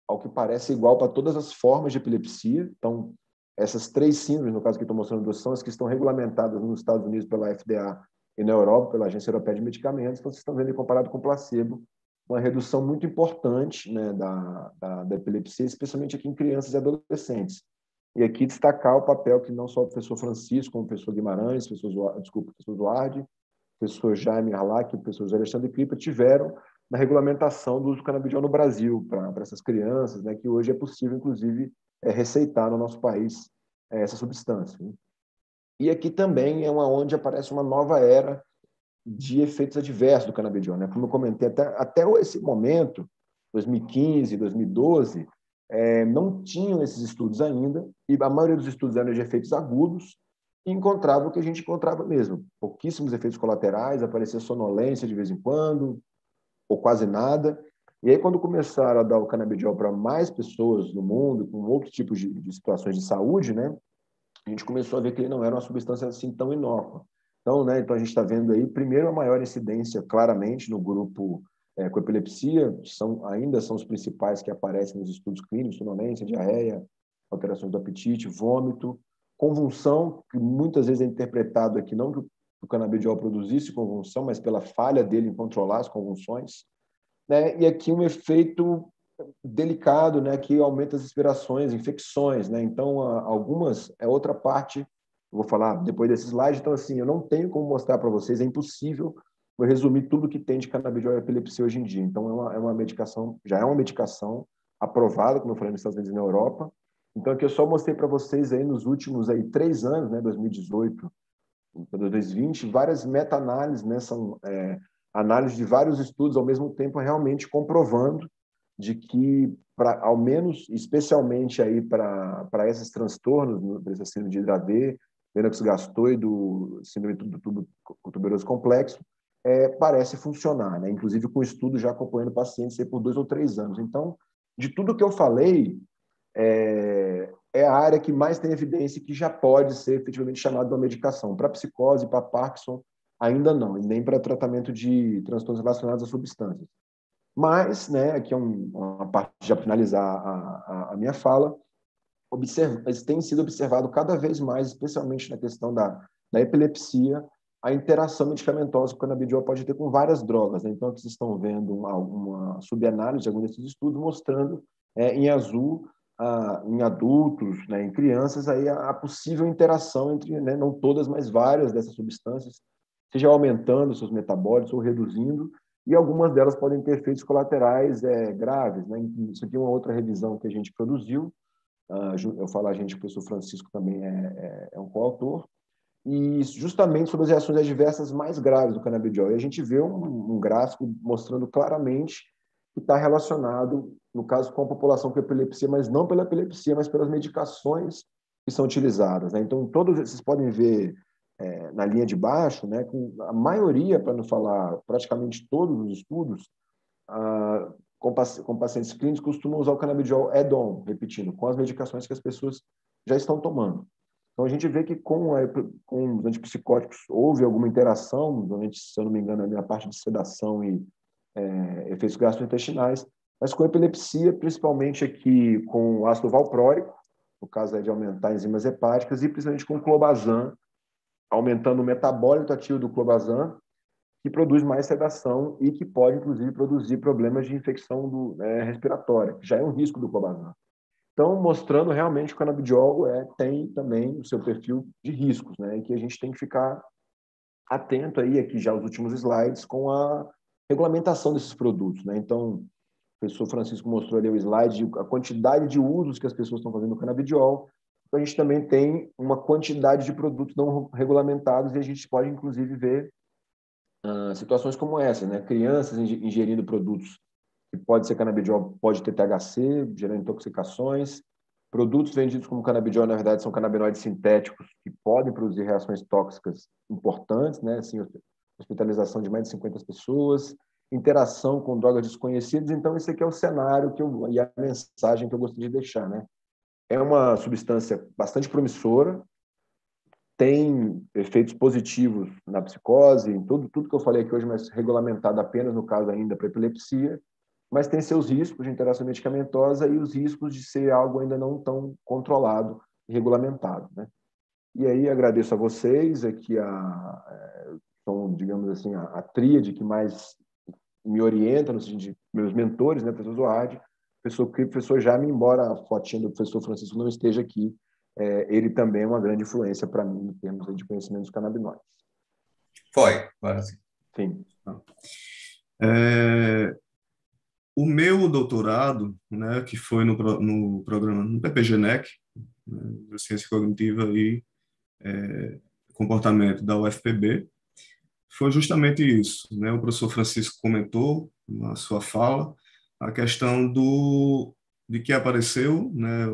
ao que parece, igual para todas as formas de epilepsia. Então, essas 3 síndromes, no caso que estou mostrando 2, são as que estão regulamentadas nos Estados Unidos pela FDA e na Europa pela Agência Europeia de Medicamentos. Então, vocês estão vendo, comparado com o placebo, uma redução muito importante, né, da epilepsia, especialmente aqui em crianças e adolescentes. E aqui destacar o papel que não só o professor Francisco, como o professor Guimarães, o professor Duarte, o professor Jaime Arlac e o professor José Alexandre Cripa tiveram na regulamentação do uso do canabidiol no Brasil para essas crianças, né, que hoje é possível, inclusive, receitar no nosso país essa substância. E aqui também é onde aparece uma nova era de efeitos adversos do canabidiol, né? Como eu comentei, até esse momento, 2015, 2012, não tinham esses estudos ainda, e a maioria dos estudos eram de efeitos agudos, e encontrava o que a gente encontrava mesmo. Pouquíssimos efeitos colaterais, aparecia sonolência de vez em quando, ou quase nada. E aí, quando começaram a dar o canabidiol para mais pessoas no mundo, com outros tipos de situações de saúde, né, a gente começou a ver que ele não era uma substância assim tão inócua. Então, né, então a gente está vendo aí, primeiro, a maior incidência, claramente, no grupo com epilepsia, ainda são os principais que aparecem nos estudos clínicos: sonolência, diarreia, alterações do apetite, vômito, convulsão, que muitas vezes é interpretado aqui, não que o canabidiol produzisse convulsão, mas pela falha dele em controlar as convulsões, né? E aqui um efeito delicado, né, que aumenta as expirações, infecções, né? Então, algumas é outra parte, eu vou falar depois desse slide. Então, assim, eu não tenho como mostrar para vocês, é impossível eu resumir tudo que tem de canabidiol e epilepsia hoje em dia. Então, é uma medicação, já é uma medicação aprovada, como eu falei, nos Estados Unidos e na Europa. Então, aqui eu só mostrei para vocês aí nos últimos aí 3 anos, né, 2018 para 2020, várias meta-análises, né, são análises de vários estudos ao mesmo tempo, realmente comprovando de que, ao menos, especialmente aí para esses transtornos, para esse síndrome de Dravet, Lennox-Gastaut, síndrome do tubo tuberoso complexo, parece funcionar, né? Inclusive com estudo já acompanhando pacientes aí por 2 ou 3 anos. Então, de tudo que eu falei, é a área que mais tem evidência que já pode ser efetivamente chamada de uma medicação. Para psicose, para Parkinson, ainda não, e nem para tratamento de transtornos relacionados a substâncias. Mas, né, aqui é uma parte já para finalizar a minha fala, tem sido observado cada vez mais, especialmente na questão da epilepsia, a interação medicamentosa que o canabidiol pode ter com várias drogas, né? Então, aqui vocês estão vendo uma subanálise de alguns desses estudos mostrando em azul, em adultos, né, em crianças, aí a possível interação entre, né, não todas, mas várias dessas substâncias, seja aumentando seus metabólitos ou reduzindo, e algumas delas podem ter efeitos colaterais graves, né? Isso aqui é uma outra revisão que a gente produziu. Eu falo a gente, o professor Francisco também é um coautor, e justamente sobre as reações adversas mais graves do canabidiol. E a gente vê um gráfico mostrando claramente que está relacionado, no caso, com a população com epilepsia, mas não pela epilepsia, mas pelas medicações que são utilizadas, né? Então, todos vocês podem ver na linha de baixo, né, com a maioria, para não falar praticamente todos os estudos, com pacientes clínicos, costumam usar o canabidiol add-on, repetindo, com as medicações que as pessoas já estão tomando. Então, a gente vê que com os antipsicóticos houve alguma interação, se eu não me engano, na parte de sedação e efeitos gastrointestinais, mas com epilepsia, principalmente aqui com ácido valproico, no caso de aumentar enzimas hepáticas, e principalmente com clobazam, aumentando o metabólito ativo do clobazam, que produz mais sedação e que pode, inclusive, produzir problemas de infecção respiratória, que já é um risco do clobazam. Então, mostrando realmente que o canabidiol tem também o seu perfil de riscos, né, e que a gente tem que ficar atento aí, aqui já os últimos slides, com a regulamentação desses produtos, né? Então, o professor Francisco mostrou ali o slide, a quantidade de usos que as pessoas estão fazendo no canabidiol. Então, a gente também tem uma quantidade de produtos não regulamentados e a gente pode, inclusive, ver situações como essa, né? Crianças ingerindo produtos que pode ser canabidiol, pode ter THC, gerando intoxicações. Produtos vendidos como canabidiol, na verdade, são canabinoides sintéticos que podem produzir reações tóxicas importantes, né? Assim, hospitalização de mais de 50 pessoas, interação com drogas desconhecidas. Então, esse aqui é o cenário e a mensagem que eu gostaria de deixar, né? É uma substância bastante promissora, tem efeitos positivos na psicose, em tudo que eu falei aqui hoje, mas regulamentado apenas no caso ainda para epilepsia, mas tem seus riscos de interação medicamentosa e os riscos de ser algo ainda não tão controlado e regulamentado, né? E aí agradeço a vocês, aqui são, digamos assim, a tríade que mais me orienta, no sentido de meus mentores, né, professor Zohard, professor Cripo, professor Jaime, embora a fotinha do professor Francisco não esteja aqui, ele também é uma grande influência para mim em termos de conhecimento dos canabinoides. Foi, agora sim. Sim. O meu doutorado, né, que foi no programa, no PPG-NEC, né, de Ciência Cognitiva e Comportamento da UFPB, foi justamente isso, né? O professor Francisco comentou na sua fala a questão de que apareceu, né,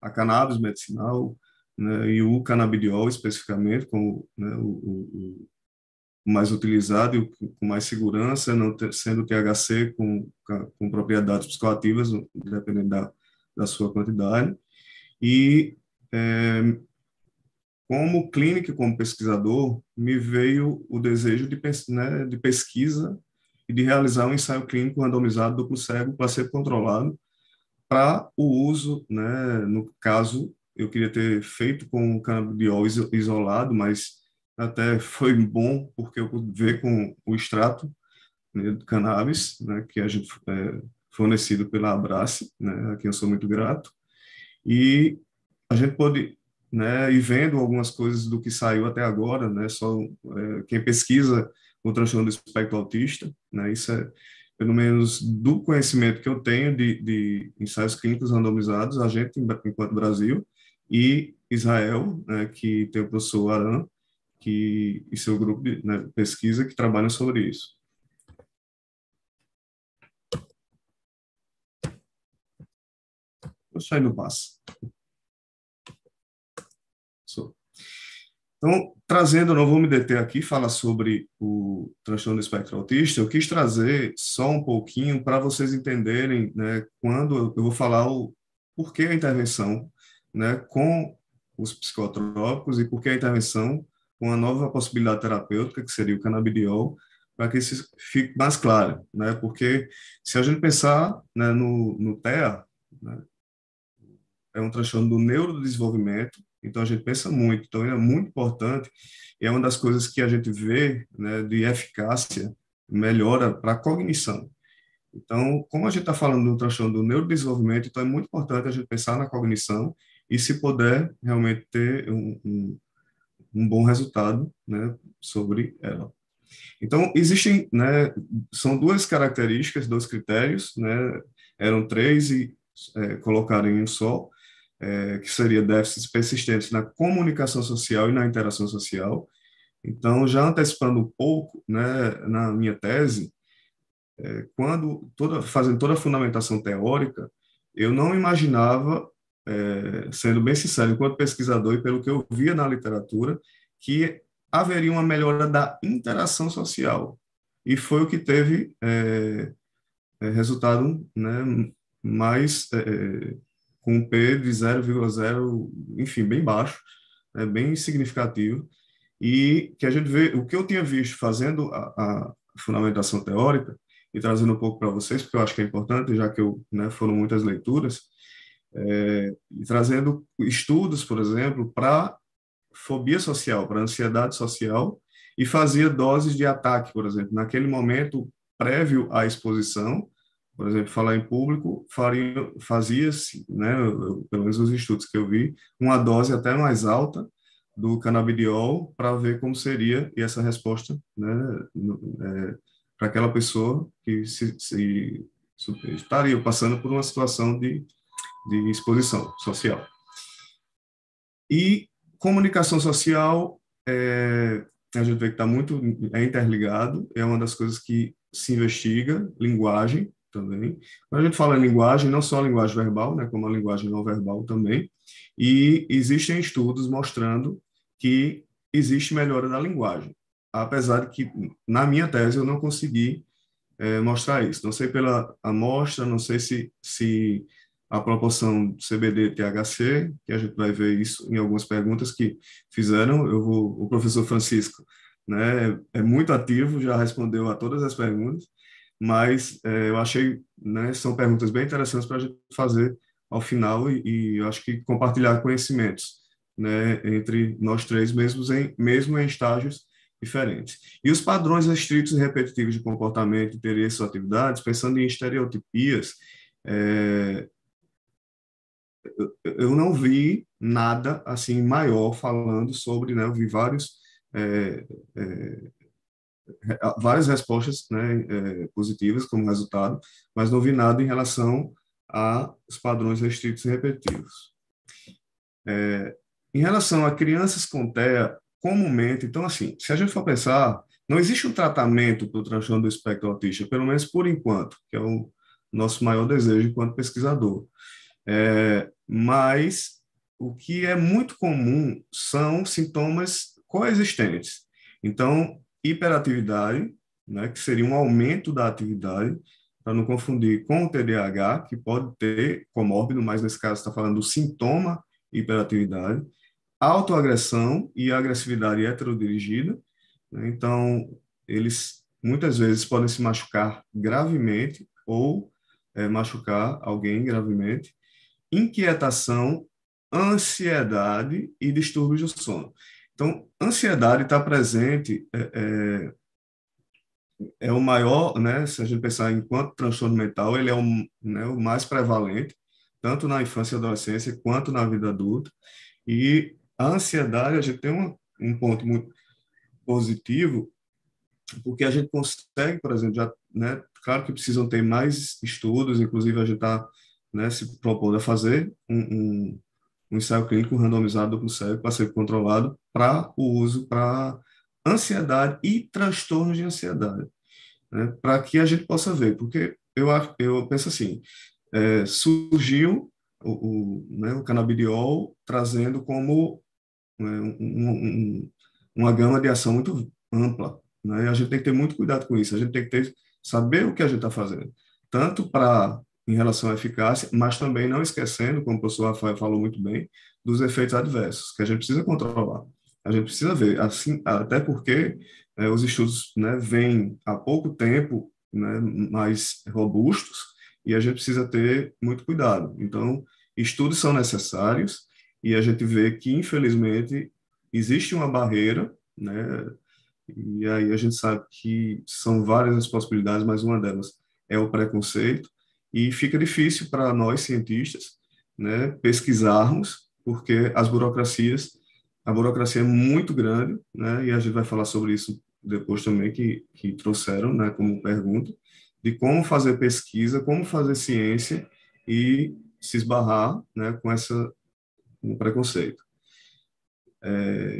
a cannabis medicinal, né, e o canabidiol especificamente como, né, o mais utilizado e com mais segurança, não sendo THC com propriedades psicoativas, dependendo da sua quantidade. E como clínico, como pesquisador, me veio o desejo de pesquisa e de realizar um ensaio clínico randomizado duplo cego, placebo controlado, para o uso, né, no caso, eu queria ter feito com o canabidiol isolado, mas até foi bom, porque eu pude ver com o extrato, né, do cannabis, né, que a gente fornecido pela Abrace, né, a quem eu sou muito grato, e a gente pode, né, ir vendo algumas coisas do que saiu até agora, né, só quem pesquisa o transtorno do espectro autista, né, isso é pelo menos do conhecimento que eu tenho de ensaios clínicos randomizados, a gente, enquanto Brasil, e Israel, né, que tem o professor Aran, e seu grupo de, né, pesquisa que trabalham sobre isso. Eu saio do passo. Então, trazendo, não vou me deter aqui, falar sobre o transtorno do espectro autista, eu quis trazer só um pouquinho para vocês entenderem, né, quando eu vou falar o porquê a intervenção, né, com os psicotrópicos e porquê a intervenção com a nova possibilidade terapêutica, que seria o canabidiol, para que isso fique mais claro, né, porque se a gente pensar, né, no TEA, né, é um transtorno do neurodesenvolvimento, então a gente pensa muito, então é muito importante, e é uma das coisas que a gente vê, né, de eficácia, melhora para a cognição. Então, como a gente está falando do transtorno do neurodesenvolvimento, então é muito importante a gente pensar na cognição e, se puder, realmente ter um bom resultado, né, sobre ela. Então, existem, né, são duas características, dois critérios, né, eram três e colocaram em um só, que seria déficits persistentes na comunicação social e na interação social. Então, já antecipando um pouco, né, na minha tese, fazendo toda a fundamentação teórica, eu não imaginava, sendo bem sincero, enquanto pesquisador e pelo que eu via na literatura, que haveria uma melhora da interação social. E foi o que teve resultado, né, mais com um P de 0,0, enfim, bem baixo, bem significativo, e que a gente vê, o que eu tinha visto fazendo a fundamentação teórica, e trazendo um pouco para vocês, porque eu acho que é importante, já que foram muitas leituras, e trazendo estudos, por exemplo, para fobia social, para ansiedade social, e fazia doses de ataque, por exemplo, naquele momento prévio à exposição, por exemplo, falar em público, fazia-se, né, pelo menos os estudos que eu vi, uma dose até mais alta do canabidiol para ver como seria e essa resposta, né, para aquela pessoa que estaria passando por uma situação de exposição social. E comunicação social, a gente vê que está muito interligado, é uma das coisas que se investiga, linguagem também. Quando a gente fala em linguagem, não só a linguagem verbal, né, como a linguagem não verbal também, e existem estudos mostrando que existe melhora da linguagem, apesar de que, na minha tese, eu não consegui mostrar isso. Não sei pela amostra, não sei se a proporção CBD-THC, que a gente vai ver isso em algumas perguntas que fizeram. O professor Francisco, né, é muito ativo, já respondeu a todas as perguntas, mas eu achei, né, são perguntas bem interessantes para a gente fazer ao final e eu acho que compartilhar conhecimentos, né, entre nós três, mesmo em estágios diferentes. E os padrões restritos e repetitivos de comportamento, interesses ou atividades, pensando em estereotipias, eu não vi nada assim maior falando sobre, né, eu vi várias respostas, né, positivas como resultado, mas não vi nada em relação aos padrões restritos e repetitivos. Em relação a crianças com TEA, comumente, então, assim, se a gente for pensar, não existe um tratamento para o transtorno do espectro autista, pelo menos por enquanto, que é o nosso maior desejo enquanto pesquisador. Mas o que é muito comum são sintomas coexistentes. Então, hiperatividade, né, que seria um aumento da atividade, para não confundir com o TDAH, que pode ter comórbido, mas nesse caso está falando do sintoma hiperatividade, autoagressão e agressividade heterodirigida, né? Então, eles muitas vezes podem se machucar gravemente ou machucar alguém gravemente. Inquietação ansiedade e distúrbios do sono. Então, ansiedade está presente, é o maior, né? Se a gente pensar enquanto transtorno mental, ele é né, o mais prevalente, tanto na infância e adolescência quanto na vida adulta. E a ansiedade, a gente tem um ponto muito positivo, porque a gente consegue, por exemplo, já, né, claro que precisam ter mais estudos, inclusive a gente está, né, se propondo a fazer um ensaio clínico randomizado duplo cego para ser controlado para o uso para ansiedade e transtornos de ansiedade, né, para que a gente possa ver, porque eu penso assim, surgiu né, o canabidiol trazendo como, né, uma gama de ação muito ampla, né? E a gente tem que ter muito cuidado com isso. A gente tem que saber o que a gente está fazendo, tanto para em relação à eficácia, mas também não esquecendo, como o professor Rafael falou muito bem, dos efeitos adversos, que a gente precisa controlar. A gente precisa ver, assim, até porque os estudos, né, vêm há pouco tempo, né, mais robustos, e a gente precisa ter muito cuidado. Então, estudos são necessários, e a gente vê que, infelizmente, existe uma barreira, né? E aí a gente sabe que são várias as possibilidades, mas uma delas é o preconceito, e fica difícil para nós cientistas, né, pesquisarmos, porque a burocracia é muito grande, né? E a gente vai falar sobre isso depois também que trouxeram, né, como pergunta, de como fazer pesquisa, como fazer ciência e se esbarrar, né, com o preconceito.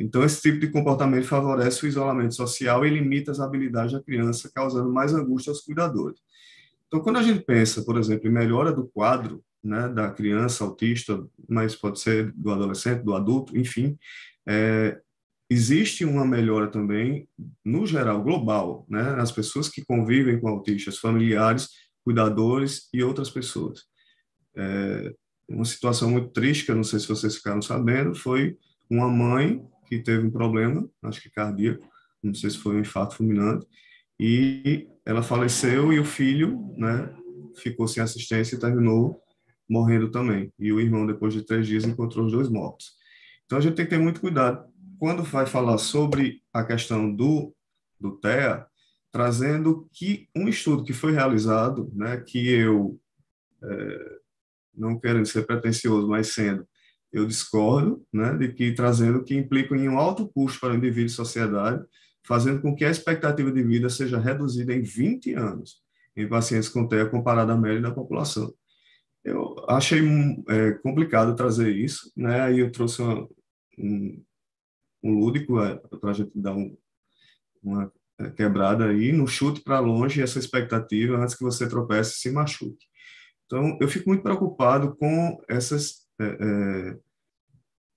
Então, esse tipo de comportamento favorece o isolamento social e limita as habilidades da criança, causando mais angústia aos cuidadores. Então, quando a gente pensa, por exemplo, em melhora do quadro, né, da criança autista, mas pode ser do adolescente, do adulto, enfim, existe uma melhora também, no geral, global, né, nas pessoas que convivem com autistas, familiares, cuidadores e outras pessoas. Uma situação muito triste, que eu não sei se vocês ficaram sabendo, foi uma mãe que teve um problema, acho que cardíaco, não sei se foi um infarto fulminante, e ela faleceu e o filho, né, ficou sem assistência e terminou morrendo também. E o irmão, depois de 3 dias, encontrou os 2 mortos. Então, a gente tem que ter muito cuidado quando vai falar sobre a questão do TEA, trazendo que um estudo que foi realizado, né, que eu não querendo ser pretensioso, mas sendo, eu discordo, né, de que trazendo que implica em um alto custo para o indivíduo e sociedade, fazendo com que a expectativa de vida seja reduzida em 20 anos em pacientes com TEA comparada à média da população. Eu achei complicado trazer isso, né, aí eu trouxe um lúdico para a gente dar uma quebrada aí, no chute para longe essa expectativa antes que você tropece e se machuque. Então, eu fico muito preocupado com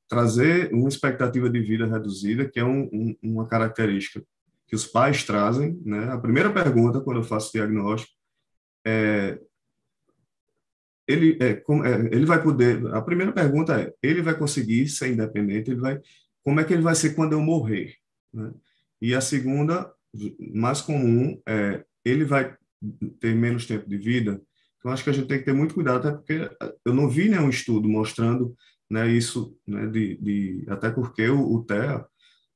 trazer uma expectativa de vida reduzida, que é uma característica que os pais trazem, né? A primeira pergunta, quando eu faço diagnóstico, ele vai poder, a primeira pergunta é, ele vai conseguir ser independente, como é que ele vai ser quando eu morrer, né? E a segunda, mais comum, ele vai ter menos tempo de vida. Então, acho que a gente tem que ter muito cuidado, até porque eu não vi nenhum estudo mostrando, né, isso, né, até porque o TEA,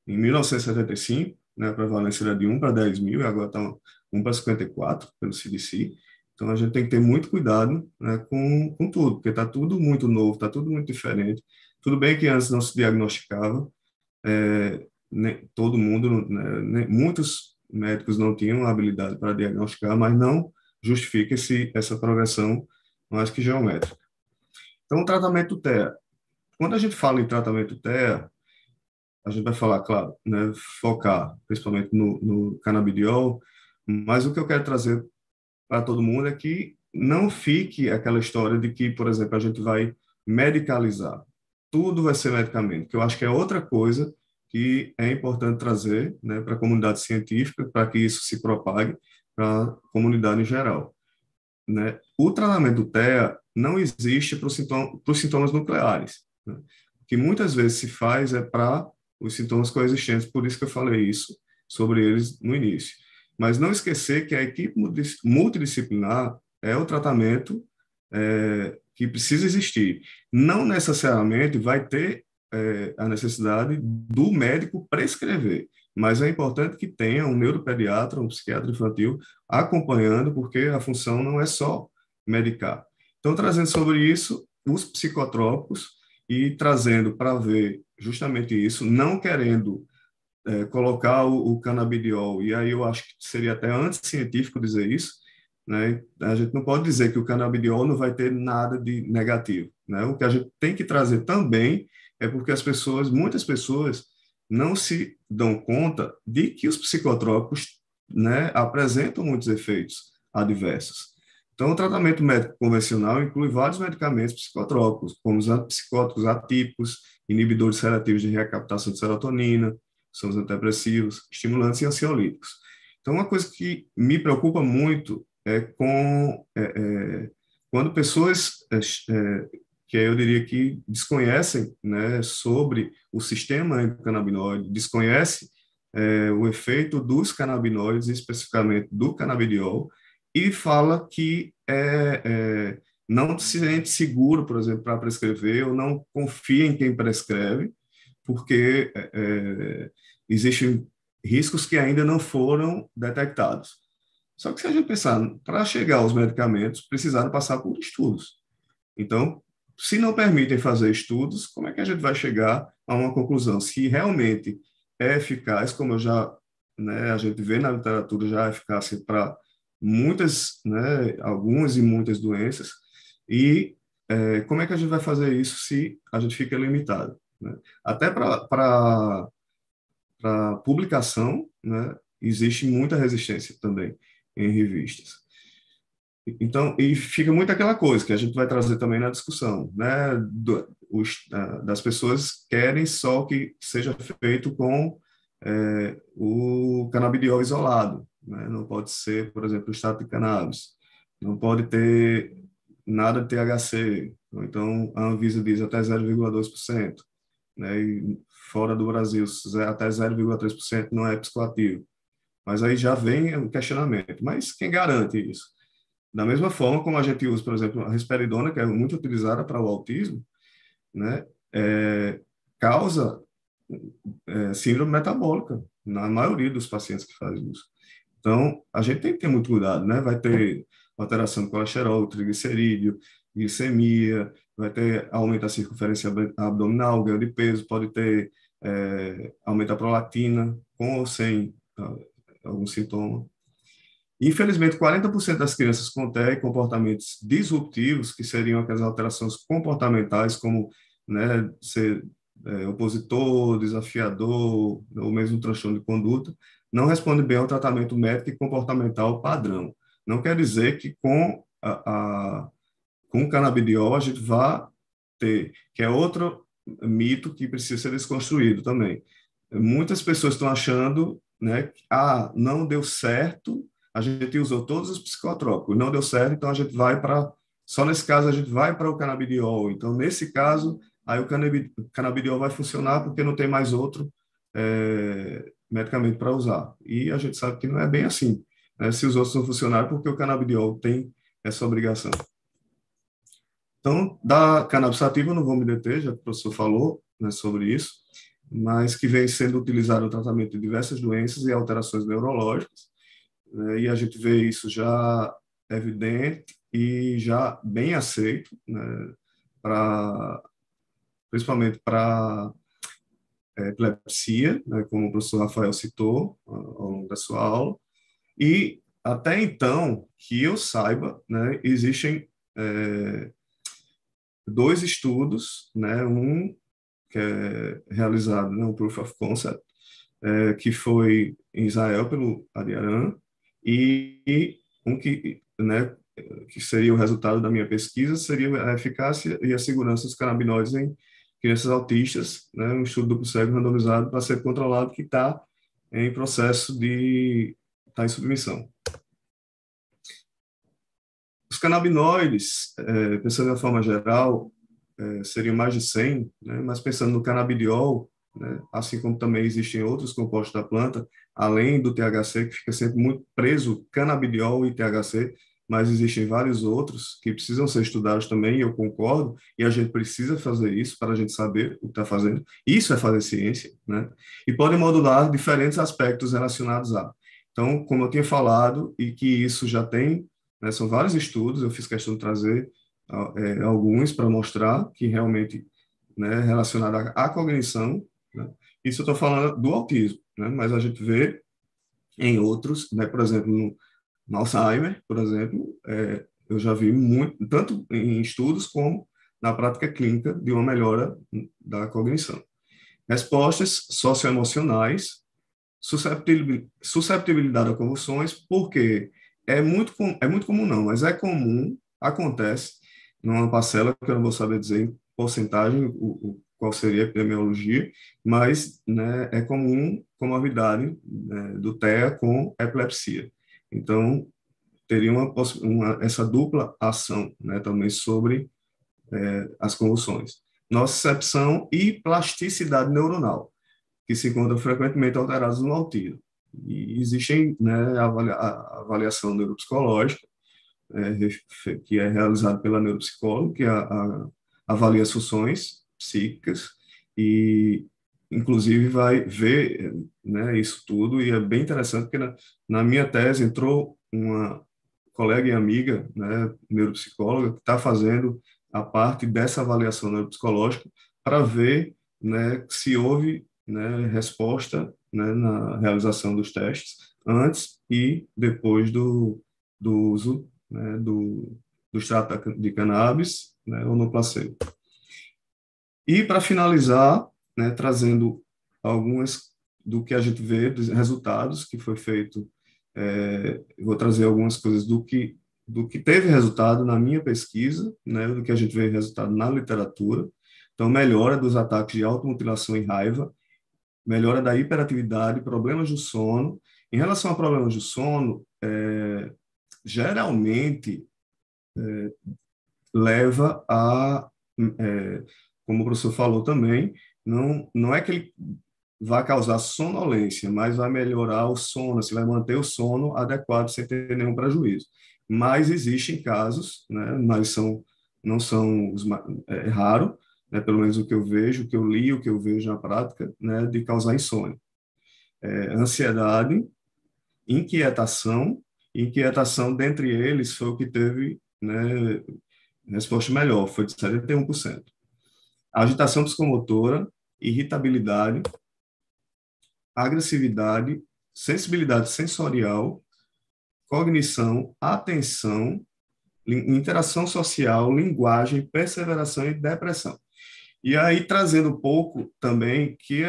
em 1975, né, a prevalência era de 1 para 10 mil, e agora está 1 para 54, pelo CDC. Então, a gente tem que ter muito cuidado, né, com tudo, porque está tudo muito novo, está tudo muito diferente. Tudo bem que antes não se diagnosticava, todo mundo, né, muitos médicos não tinham habilidade para diagnosticar, mas não justifica essa progressão mais que geométrica. Então, o tratamento TEA. Quando a gente fala em tratamento TEA, a gente vai falar, claro, né, focar principalmente no canabidiol, mas o que eu quero trazer para todo mundo é que não fique aquela história de que, por exemplo, a gente vai medicalizar. Tudo vai ser medicamento, que eu acho que é outra coisa que é importante trazer, né, para a comunidade científica, para que isso se propague para a comunidade em geral, né? O tratamento do TEA não existe para os sintomas nucleares, né? O que muitas vezes se faz é para os sintomas coexistentes, por isso que eu falei isso sobre eles no início. Mas não esquecer que a equipe multidisciplinar é o tratamento que precisa existir. Não necessariamente vai ter a necessidade do médico prescrever, mas é importante que tenha um neuropediatra, um psiquiatra infantil acompanhando, porque a função não é só medicar. Então, trazendo sobre isso, os psicotrópicos e trazendo para ver justamente isso, não querendo colocar o canabidiol, e aí eu acho que seria até anticientífico dizer isso, né? A gente não pode dizer que o canabidiol não vai ter nada de negativo, né? O que a gente tem que trazer também é porque muitas pessoas não se dão conta de que os psicotrópicos, né, apresentam muitos efeitos adversos. Então, o tratamento médico convencional inclui vários medicamentos psicotrópicos, como os antipsicóticos atípicos, inibidores seletivos de recaptação de serotonina, são os antidepressivos, estimulantes e ansiolíticos. Então, uma coisa que me preocupa muito quando pessoas que eu diria que desconhecem, né, sobre o sistema endocannabinoide, desconhecem o efeito dos canabinoides, especificamente do canabidiol, e fala que não se sente seguro, por exemplo, para prescrever, ou não confia em quem prescreve, porque existem riscos que ainda não foram detectados. Só que se a gente pensar, para chegar aos medicamentos, precisaram passar por estudos. Então, se não permitem fazer estudos, como é que a gente vai chegar a uma conclusão? Se realmente é eficaz, como a gente vê na literatura já a eficácia para muitas, né, algumas e muitas doenças, e como é que a gente vai fazer isso se a gente fica limitado, né? Até para publicação, né, existe muita resistência também em revistas. Então, e fica muito aquela coisa que a gente vai trazer também na discussão, né? Das pessoas querem só que seja feito com o canabidiol isolado, né? Não pode ser, por exemplo, o extrato de cannabis, não pode ter nada de THC, ou então a Anvisa diz até 0,2%, né? E fora do Brasil, até 0,3% não é psicoativo. Mas aí já vem o questionamento. Mas quem garante isso? Da mesma forma como a gente usa, por exemplo, a risperidona, que é muito utilizada para o autismo, né, causa síndrome metabólica na maioria dos pacientes que fazem isso. Então, a gente tem que ter muito cuidado, né? Vai ter alteração do colesterol, triglicerídeo, glicemia, vai ter aumento da circunferência abdominal, ganho de peso, pode ter aumento da prolactina, com ou sem algum sintoma. Infelizmente, 40% das crianças com TEA comportamentos disruptivos, que seriam aquelas alterações comportamentais, como, né, ser opositor, desafiador, ou mesmo transtorno de conduta, não respondem bem ao tratamento médico e comportamental padrão. Não quer dizer que com o canabidiol a gente vá ter, que é outro mito que precisa ser desconstruído também. Muitas pessoas estão achando, né, não deu certo, a gente usou todos os psicotrópicos, não deu certo, então a gente vai só nesse caso a gente vai para o canabidiol. Então, nesse caso, aí o canabidiol vai funcionar porque não tem mais outro medicamento para usar. E a gente sabe que não é bem assim, né? Se os outros não funcionaram, porque o canabidiol tem essa obrigação. Então, da cannabis sativa, eu não vou me deter, já que o professor falou, né, sobre isso, mas que vem sendo utilizado no tratamento de diversas doenças e alterações neurológicas, né, e a gente vê isso já evidente e já bem aceito, né, principalmente para epilepsia, né, como o professor Rafael citou ao longo da sua aula, e até então, que eu saiba, né, existem 2 estudos, né, um que é realizado, né, um Proof of Concept, que foi em Israel pelo Adiaran, e um né, que seria o resultado da minha pesquisa, seria a eficácia e a segurança dos canabinoides em crianças autistas, né, um estudo duplo cego randomizado para ser controlado que está em processo de estar em submissão. Os canabinoides, pensando de uma forma geral, seriam mais de 100, né, mas pensando no canabidiol, né, assim como também existem outros compostos da planta, além do THC, que fica sempre muito preso, canabidiol e THC, mas existem vários outros que precisam ser estudados também, e eu concordo, e a gente precisa fazer isso para a gente saber o que está fazendo. Isso é fazer ciência, né? E pode modular diferentes aspectos relacionados a. Então, como eu tinha falado, e que isso já tem, né, são vários estudos, eu fiz questão de trazer alguns para mostrar que realmente, né, relacionado à cognição, né? Isso eu estou falando do autismo, né? Mas a gente vê em outros, né, por exemplo, no Alzheimer, por exemplo, eu já vi muito, tanto em estudos como na prática clínica, de uma melhora da cognição. Respostas socioemocionais, susceptibilidade a convulsões, porque é muito comum não, mas é comum, acontece numa parcela que eu não vou saber dizer em porcentagem qual seria a epidemiologia, mas, né, é comum comorbidade, né, do TEA com epilepsia. Então, teria essa dupla ação, né, também sobre as convulsões. Nocicepção e plasticidade neuronal, que se encontram frequentemente alterados no autismo. E existem, né, a avaliação neuropsicológica, que é realizada pela neuropsicóloga, que avalia as funções psíquicas e, inclusive, vai ver, né, isso tudo, e é bem interessante, porque na minha tese entrou uma colega e amiga, né, neuropsicóloga, que está fazendo a parte dessa avaliação neuropsicológica para ver, né, se houve, né, resposta, né, na realização dos testes antes e depois do uso, né, do extrato de cannabis, né, ou no placebo. E para finalizar, né, trazendo algumas do que a gente vê, dos resultados que foi feito, vou trazer algumas coisas do que teve resultado na minha pesquisa, né, do que a gente vê resultado na literatura. Então, melhora dos ataques de automutilação e raiva, melhora da hiperatividade, problemas do sono. Em relação a problemas do sono, geralmente leva a, como o professor falou também, não é que ele vai causar sonolência, mas vai melhorar o sono, se vai manter o sono adequado sem ter nenhum prejuízo. Mas existem casos, né, mas não são raro, né, pelo menos o que eu vejo, o que eu li, o que eu vejo na prática, né, de causar insônia. Ansiedade, inquietação, dentre eles foi o que teve, né, resposta melhor, foi de 71%. Agitação psicomotora, irritabilidade, agressividade, sensibilidade sensorial, cognição, atenção, interação social, linguagem, perseveração e depressão. E aí, trazendo um pouco também que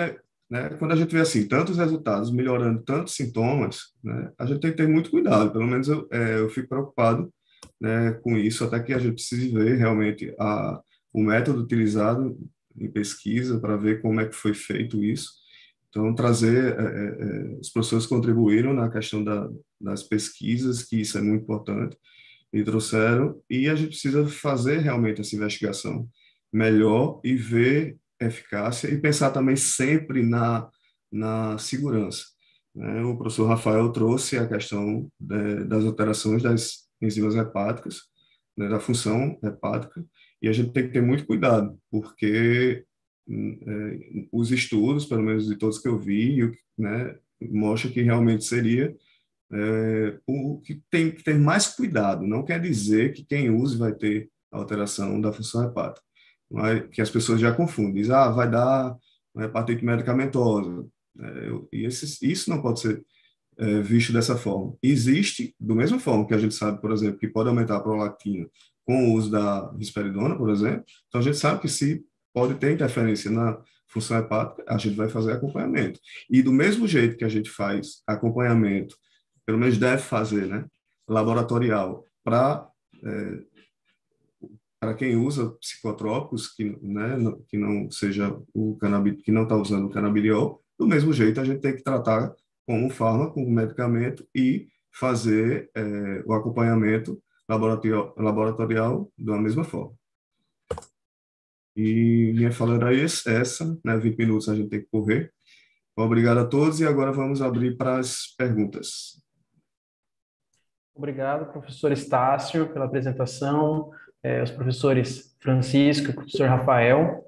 né, quando a gente vê assim, tantos resultados melhorando tantos sintomas, né, a gente tem que ter muito cuidado, pelo menos eu fico preocupado, né, com isso, até que a gente precise ver realmente o método utilizado em pesquisa para ver como é que foi feito isso. Então, trazer, os professores contribuíram na questão das pesquisas, que isso é muito importante, e trouxeram, e a gente precisa fazer realmente essa investigação melhor e ver eficácia e pensar também sempre na segurança, né? O professor Rafael trouxe a questão das alterações das enzimas hepáticas, né, da função hepática, e a gente tem que ter muito cuidado, porque os estudos, pelo menos de todos que eu vi, né, mostra que realmente seria o que tem que ter mais cuidado. Não quer dizer que quem use vai ter alteração da função hepática, mas que as pessoas já confundem. Dizem, vai dar uma hepatite medicamentosa. Isso não pode ser visto dessa forma. Existe, do mesma forma que a gente sabe, por exemplo, que pode aumentar a prolactina com o uso da risperidona, por exemplo, então a gente sabe que se pode ter interferência na função hepática, a gente vai fazer acompanhamento. E do mesmo jeito que a gente faz acompanhamento, pelo menos deve fazer, né, laboratorial, para quem usa psicotrópicos, né, que não seja que não está usando o canabidiol, do mesmo jeito a gente tem que tratar como um fármaco, como um medicamento e fazer o acompanhamento laboratorial da mesma forma. E minha fala era essa, né, 20 minutos a gente tem que correr. Obrigado a todos e agora vamos abrir para as perguntas. Obrigado, professor Estácio, pela apresentação, os professores Francisco e o professor Rafael.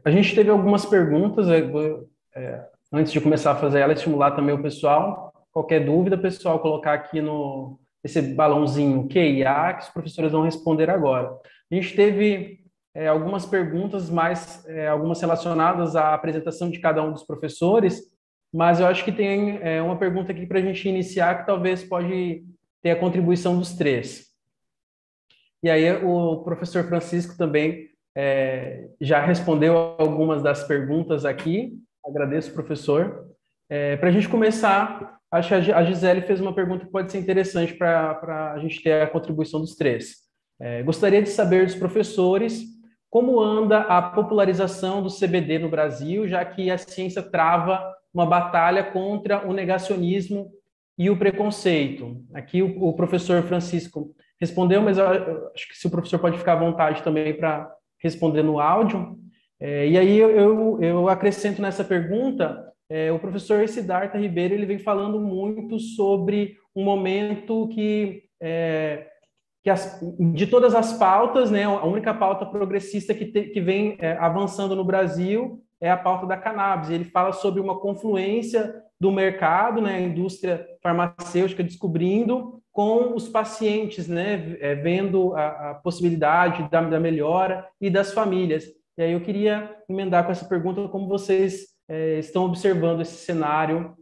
A gente teve algumas perguntas, antes de começar a fazer ela, estimular também o pessoal. Qualquer dúvida, pessoal, colocar aqui no esse balãozinho QIA, que os professores vão responder agora. A gente teve algumas perguntas, algumas relacionadas à apresentação de cada um dos professores, mas eu acho que tem uma pergunta aqui para a gente iniciar que talvez pode ter a contribuição dos três. E aí o professor Francisco também já respondeu algumas das perguntas aqui. Agradeço, professor. Para a gente começar, acho que a Gisele fez uma pergunta que pode ser interessante para a gente ter a contribuição dos três. Gostaria de saber dos professores como anda a popularização do CBD no Brasil, já que a ciência trava uma batalha contra o negacionismo e o preconceito. Aqui o professor Francisco respondeu, mas eu acho que se o professor pode ficar à vontade também para responder no áudio. E aí eu acrescento nessa pergunta, o professor Siddhartha Ribeiro ele vem falando muito sobre um momento de todas as pautas, né, a única pauta progressista que vem avançando no Brasil é a pauta da cannabis. Ele fala sobre uma confluência do mercado, né, a indústria farmacêutica descobrindo com os pacientes, né, vendo a possibilidade da melhora e das famílias. E aí eu queria emendar com essa pergunta como vocês estão observando esse cenário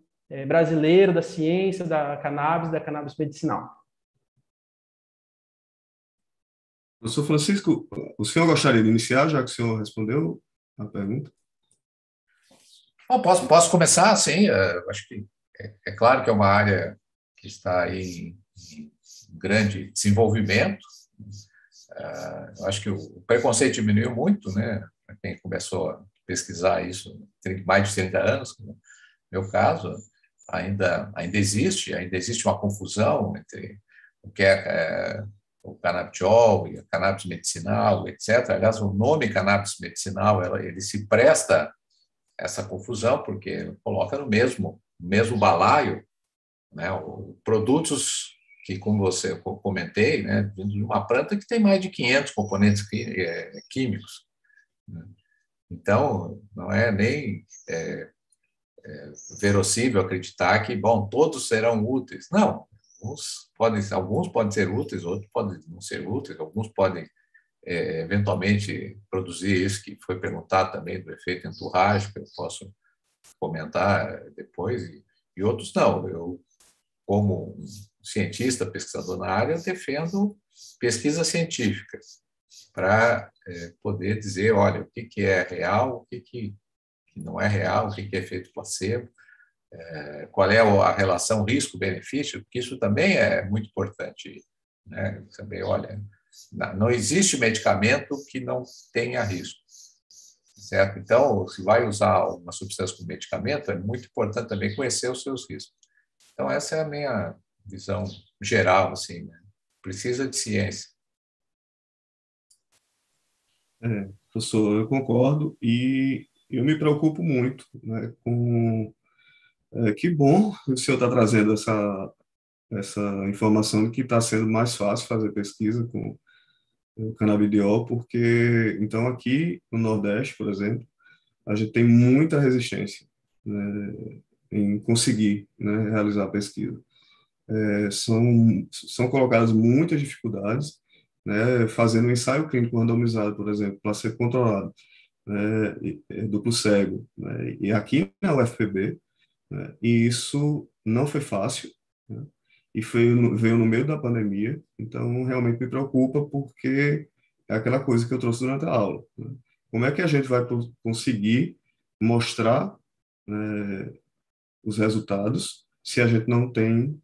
brasileiro da ciência, da cannabis medicinal. Professor Francisco, o senhor gostaria de iniciar, já que o senhor respondeu a pergunta? Bom, posso começar, sim. Acho que é claro que é uma área que está aí em grande desenvolvimento. Acho que o preconceito diminuiu muito, né? Para quem começou a pesquisar isso tem mais de 30 anos, no meu caso, ainda existe uma confusão entre o que é o canabidiol e a cannabis medicinal, etc. Aliás, o nome cannabis medicinal, ele se presta a essa confusão, porque coloca no mesmo balaio, né, produtos que, como você comentei, né, vindo de uma planta que tem mais de 500 componentes químicos. Então, não é nem verossímil acreditar que, bom, todos serão úteis. Não, alguns podem ser úteis, outros podem não ser úteis, alguns podem eventualmente produzir isso que foi perguntado também do efeito entourage, que eu posso comentar depois, e outros não. Eu, como cientista, pesquisador na área, eu defendo pesquisa científica para poder dizer, olha, o que é real, o que não é real, o que é efeito placebo, qual é a relação risco-benefício, porque isso também é muito importante, né? Também, olha, não existe medicamento que não tenha risco, certo? Então, se vai usar uma substância como medicamento, é muito importante também conhecer os seus riscos. Então, essa é a minha visão geral, assim, né? Precisa de ciência. Professor, eu concordo e eu me preocupo muito, né, com... que bom que o senhor está trazendo essa informação de que está sendo mais fácil fazer pesquisa com o canabidiol, porque, então, aqui no Nordeste, por exemplo, a gente tem muita resistência, né, em conseguir, né, realizar a pesquisa. São colocadas muitas dificuldades, né, fazendo um ensaio clínico randomizado, por exemplo, placebo controlado, né, duplo cego, né, e aqui na UFPB, né, e isso não foi fácil, né, e veio no meio da pandemia, então realmente me preocupa porque é aquela coisa que eu trouxe durante a aula, né? Como é que a gente vai conseguir mostrar, né, os resultados se a gente não tem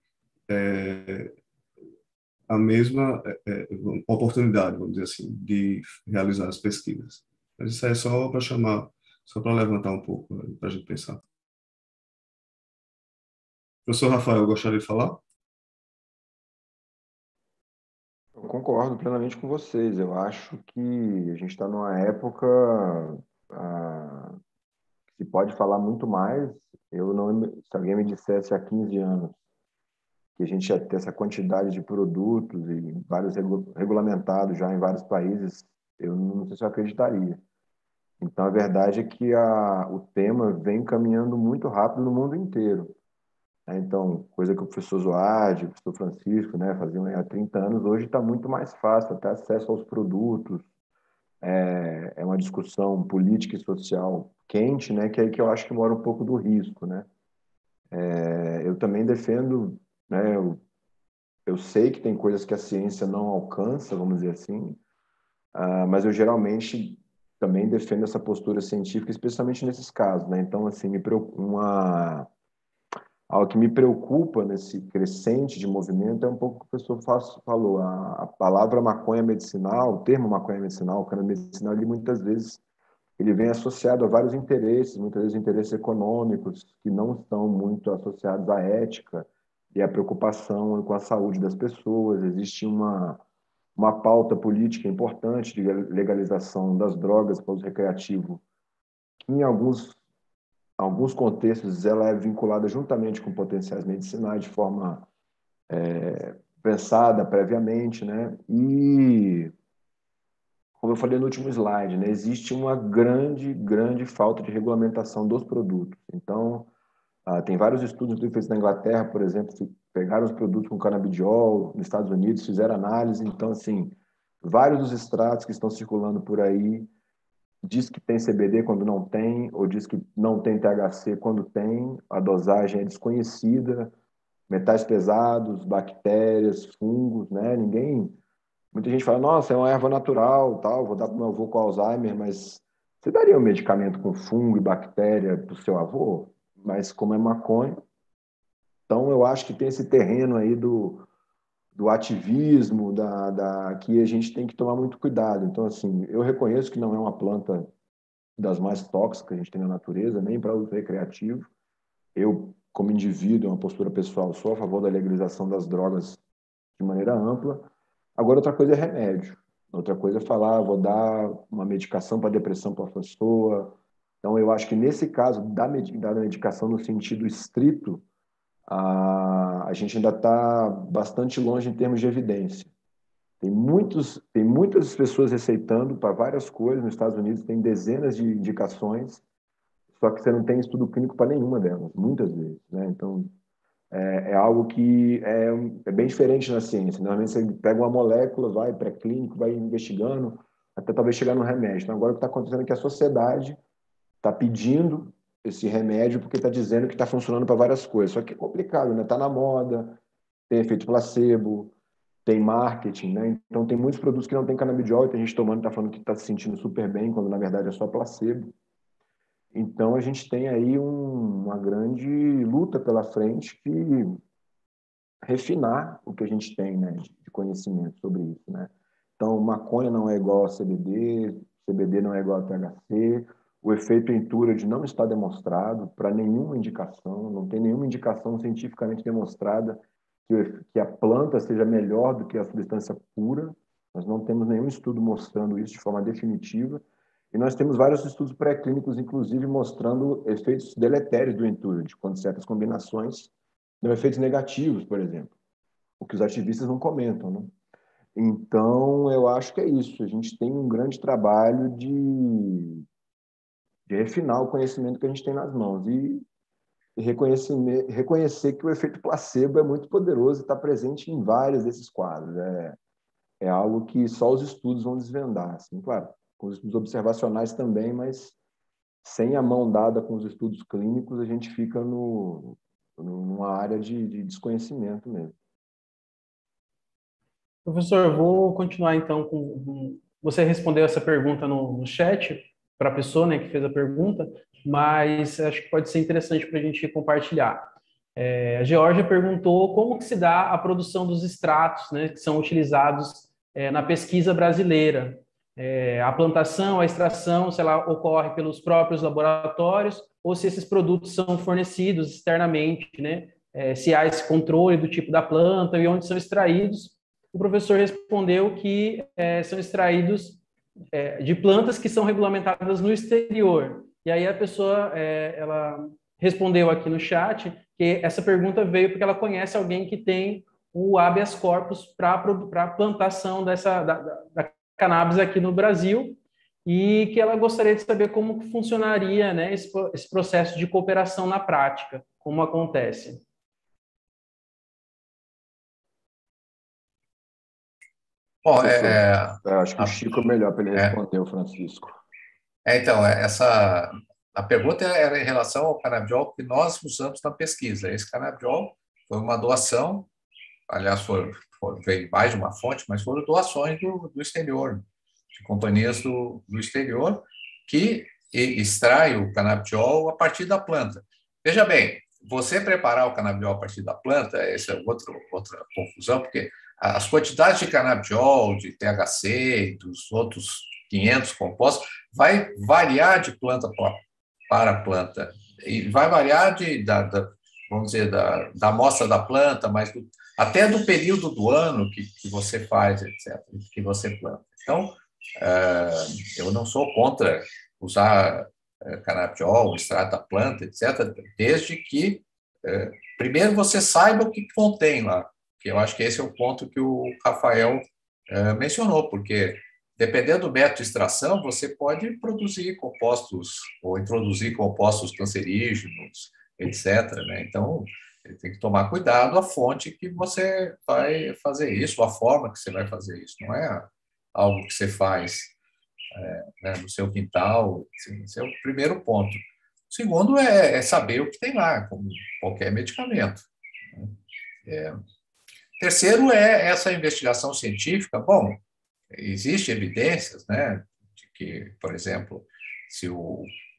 a mesma oportunidade, vamos dizer assim, de realizar as pesquisas. Mas isso aí é só para só para levantar um pouco, né, para a gente pensar. Professor Rafael, gostaria de falar? Eu concordo plenamente com vocês. Eu acho que a gente está numa época que se pode falar muito mais. Se alguém me dissesse há 15 anos que a gente ia ter essa quantidade de produtos e vários regulamentados já em vários países, eu não sei se eu acreditaria. Então, a verdade é que o tema vem caminhando muito rápido no mundo inteiro. Então, coisa que o professor Zoardi, o professor Francisco, né, faziam há 30 anos, hoje está muito mais fácil, até acesso aos produtos. É uma discussão política e social quente, né, que é aí que eu acho que mora um pouco do risco, né. Eu também defendo, né, eu sei que tem coisas que a ciência não alcança, vamos dizer assim, mas eu geralmente também defendo essa postura científica, especialmente nesses casos, né. Então, assim, algo que me preocupa nesse crescente de movimento é um pouco o que o professor falou. A palavra maconha medicinal, o termo maconha medicinal, o cannabis medicinal, ele muitas vezes ele vem associado a vários interesses, muitas vezes interesses econômicos, que não estão muito associados à ética e à preocupação com a saúde das pessoas. Existe uma pauta política importante de legalização das drogas para uso recreativo, que em alguns contextos ela é vinculada juntamente com potenciais medicinais de forma pensada previamente, né? E, como eu falei no último slide, né, existe uma grande falta de regulamentação dos produtos. Então, tem vários estudos feitos na Inglaterra, por exemplo, que pegaram os produtos com canabidiol, nos Estados Unidos, fizeram análise. Então, assim, vários dos extratos que estão circulando por aí diz que tem CBD quando não tem, ou diz que não tem THC quando tem, a dosagem é desconhecida, metais pesados, bactérias, fungos, né? Muita gente fala, nossa, é uma erva natural, tal, vou dar para o meu avô com Alzheimer, mas você daria um medicamento com fungo e bactéria para o seu avô? Mas como é maconha, então eu acho que tem esse terreno aí do ativismo, que a gente tem que tomar muito cuidado. Então, assim, eu reconheço que não é uma planta das mais tóxicas que a gente tem na natureza, nem para uso recreativo. Eu, como indivíduo, uma postura pessoal, sou a favor da legalização das drogas de maneira ampla. Agora, outra coisa é remédio. Outra coisa é falar, vou dar uma medicação para depressão para a pessoa. Então, eu acho que nesse caso da medicação no sentido estrito, a gente ainda está bastante longe em termos de evidência. Tem muitas pessoas receitando para várias coisas. Nos Estados Unidos tem dezenas de indicações, só que você não tem estudo clínico para nenhuma delas, muitas vezes, né? Então, é algo que é bem diferente na ciência. Normalmente você pega uma molécula, vai pré-clínico, vai investigando, até talvez chegar no remédio. Então, agora o que está acontecendo é que a sociedade está pedindo esse remédio porque está dizendo que está funcionando para várias coisas. Só que é complicado, né? Está na moda, tem efeito placebo, tem marketing, né? Então tem muitos produtos que não tem canabidiol e tem gente tomando e está falando que está se sentindo super bem, quando na verdade é só placebo. Então a gente tem aí uma grande luta pela frente que refinar o que a gente tem, né, de conhecimento sobre isso, né? Então maconha não é igual a CBD, CBD não é igual a THC, o efeito Entúrade não está demonstrado para nenhuma indicação, não tem nenhuma indicação cientificamente demonstrada que a planta seja melhor do que a substância pura. Nós não temos nenhum estudo mostrando isso de forma definitiva. E nós temos vários estudos pré-clínicos, inclusive, mostrando efeitos deletérios do Entúrade, quando certas combinações dão efeitos negativos, por exemplo, o que os ativistas não comentam, né? Então, eu acho que é isso. A gente tem um grande trabalho de refinar o conhecimento que a gente tem nas mãos e reconhecer que o efeito placebo é muito poderoso e está presente em vários desses quadros. É algo que só os estudos vão desvendar. Assim, claro, com os estudos observacionais também, mas sem a mão dada com os estudos clínicos, a gente fica numa área de desconhecimento mesmo. Professor, vou continuar então você respondeu essa pergunta no chat para a pessoa, né, que fez a pergunta, mas acho que pode ser interessante para a gente compartilhar. A Georgia perguntou como que se dá a produção dos extratos, né, que são utilizados na pesquisa brasileira. A plantação, a extração, se ela ocorre pelos próprios laboratórios ou se esses produtos são fornecidos externamente, né? Se há esse controle do tipo da planta e onde são extraídos. O professor respondeu que são extraídos de plantas que são regulamentadas no exterior. E aí a pessoa ela respondeu aqui no chat que essa pergunta veio porque ela conhece alguém que tem o habeas corpus para a plantação da cannabis aqui no Brasil, e que ela gostaria de saber como funcionaria, né, esse processo de cooperação na prática, como acontece. Bom, acho que o Chico é melhor para ele responder, o Francisco. Então, a pergunta era em relação ao canabidiol que nós usamos na pesquisa. Esse canabidiol foi uma doação, aliás, veio mais de uma fonte, mas foram doações do exterior, de companhias do exterior, que extrai o canabidiol a partir da planta. Veja bem, você preparar o canabidiol a partir da planta, essa é outra confusão, porque as quantidades de canabidiol, de THC e dos outros 500 compostos vai variar de planta para planta, e vai variar vamos dizer, da amostra da planta, mas até do período do ano que você faz, etc., que você planta. Então, eu não sou contra usar canabidiol, extrato da planta, etc., desde que, primeiro, você saiba o que contém lá, que eu acho que esse é o ponto que o Rafael mencionou, porque, dependendo do método de extração, você pode produzir compostos ou introduzir compostos cancerígenos, etc., né? Então, tem que tomar cuidado a fonte que você vai fazer isso, a forma que você vai fazer isso. Não é algo que você faz né, no seu quintal. Esse é o primeiro ponto. O segundo é saber o que tem lá, como qualquer medicamento. Terceiro é essa investigação científica. Bom, existem evidências, né, de que, por exemplo, se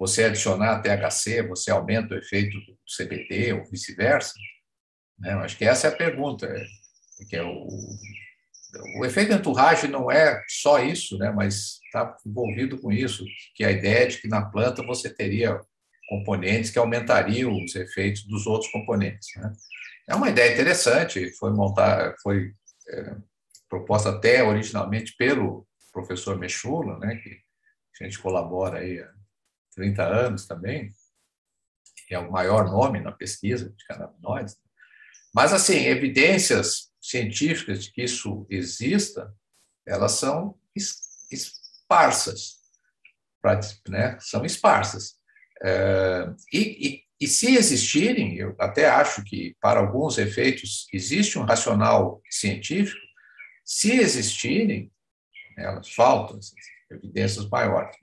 você adicionar THC, você aumenta o efeito do CBD ou vice-versa, né? Eu acho que essa é a pergunta, que é o efeito entourage não é só isso, né, mas está envolvido com isso, que é a ideia de que na planta você teria componentes que aumentariam os efeitos dos outros componentes, né? É uma ideia interessante, foi proposta até originalmente pelo professor Mechula, né, que a gente colabora aí há 30 anos também, que é o maior nome na pesquisa de canabinoides. Mas, assim, evidências científicas de que isso exista, elas são esparsas, né? São esparsas. E se existirem, eu até acho que para alguns efeitos existe um racional científico, se existirem, elas faltam evidências maiores.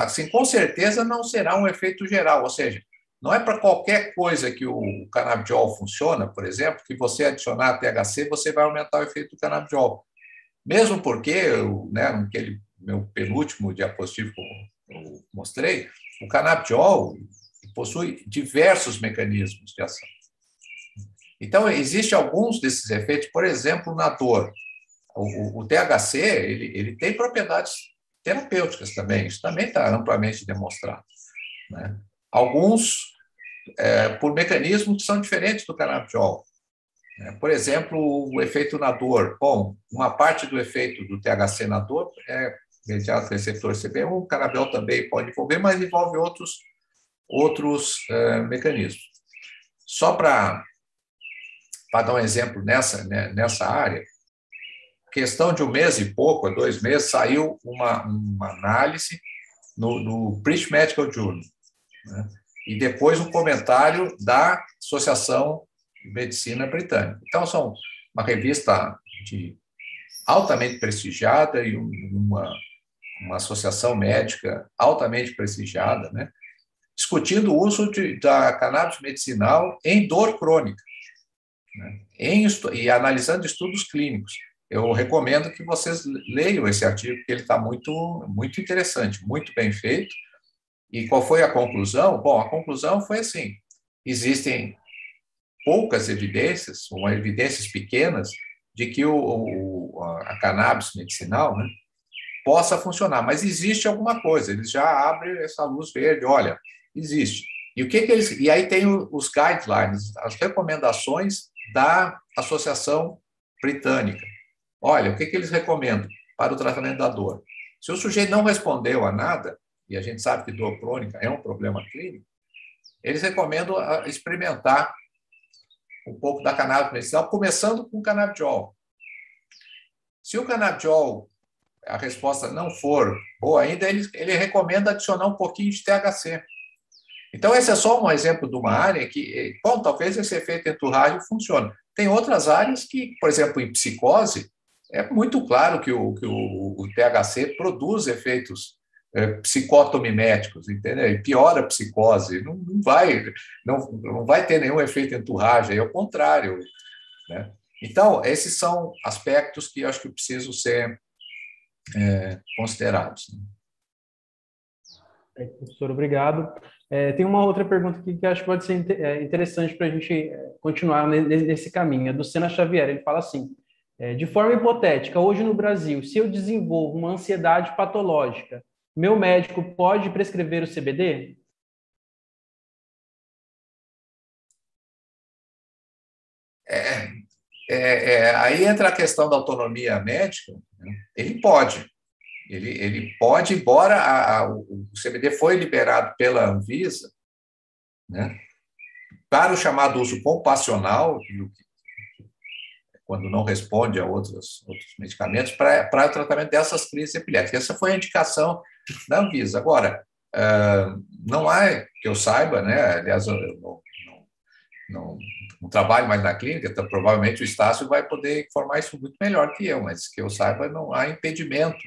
Assim, com certeza não será um efeito geral, ou seja, não é para qualquer coisa que o canabidiol funciona, por exemplo, que você adicionar THC, você vai aumentar o efeito do canabidiol. Mesmo porque, né, naquele meu penúltimo diapositivo que eu mostrei, o canabidiol possui diversos mecanismos de ação. Então, existem alguns desses efeitos, por exemplo, na dor. O THC, ele tem propriedades terapêuticas também, isso também está amplamente demonstrado, né? Alguns por mecanismos que são diferentes do canabidiol. Por exemplo, o efeito na dor. Bom, uma parte do efeito do THC na dor é mediado receptor CB1, o canabidiol também pode envolver, mas envolve outros mecanismos. Só para dar um exemplo nessa área, questão de 1 mês e pouco, 2 meses, saiu uma análise no British Medical Journal, né? E depois um comentário da Associação de Medicina Britânica. Então, são uma revista altamente prestigiada e uma associação médica altamente prestigiada, né? Discutindo o uso da cannabis medicinal em dor crônica, né? E analisando estudos clínicos. Eu recomendo que vocês leiam esse artigo, porque ele está muito, muito interessante, muito bem feito. E qual foi a conclusão? Bom, a conclusão foi assim: existem poucas evidências, ou evidências pequenas, de que a cannabis medicinal, né, possa funcionar, mas existe alguma coisa, eles já abrem essa luz verde, olha, existe. E o que eles. E aí tem os guidelines, as recomendações da Associação Britânica. Olha, o que eles recomendam para o tratamento da dor? Se o sujeito não respondeu a nada, e a gente sabe que dor crônica é um problema clínico, eles recomendam experimentar um pouco da cannabis medicinal, começando com o canabidiol. Se o canabidiol, a resposta não for boa ainda, ele recomenda adicionar um pouquinho de THC. Então, esse é só um exemplo de uma área que, bom, talvez esse efeito entourage funcione. Tem outras áreas que, por exemplo, em psicose, é muito claro que o THC produz efeitos psicotomiméticos, entendeu? E piora a psicose, não vai ter nenhum efeito entourage, é o contrário, né? Então, esses são aspectos que eu acho que precisam ser considerados. Professor, obrigado. Tem uma outra pergunta aqui que acho que pode ser interessante para a gente continuar nesse caminho. É do Sena Xavier. Ele fala assim: de forma hipotética, hoje no Brasil, se eu desenvolvo uma ansiedade patológica, meu médico pode prescrever o CBD? Aí entra a questão da autonomia médica, né? Ele pode, embora o CBD foi liberado pela Anvisa, né, para o chamado uso compassional, quando não responde a outros medicamentos, para o tratamento dessas crises epiléticas. Essa foi a indicação da Anvisa. Agora, não há, que eu saiba, né, aliás, eu não trabalho mais na clínica, então provavelmente o Estácio vai poder informar isso muito melhor que eu, mas que eu saiba, não há impedimento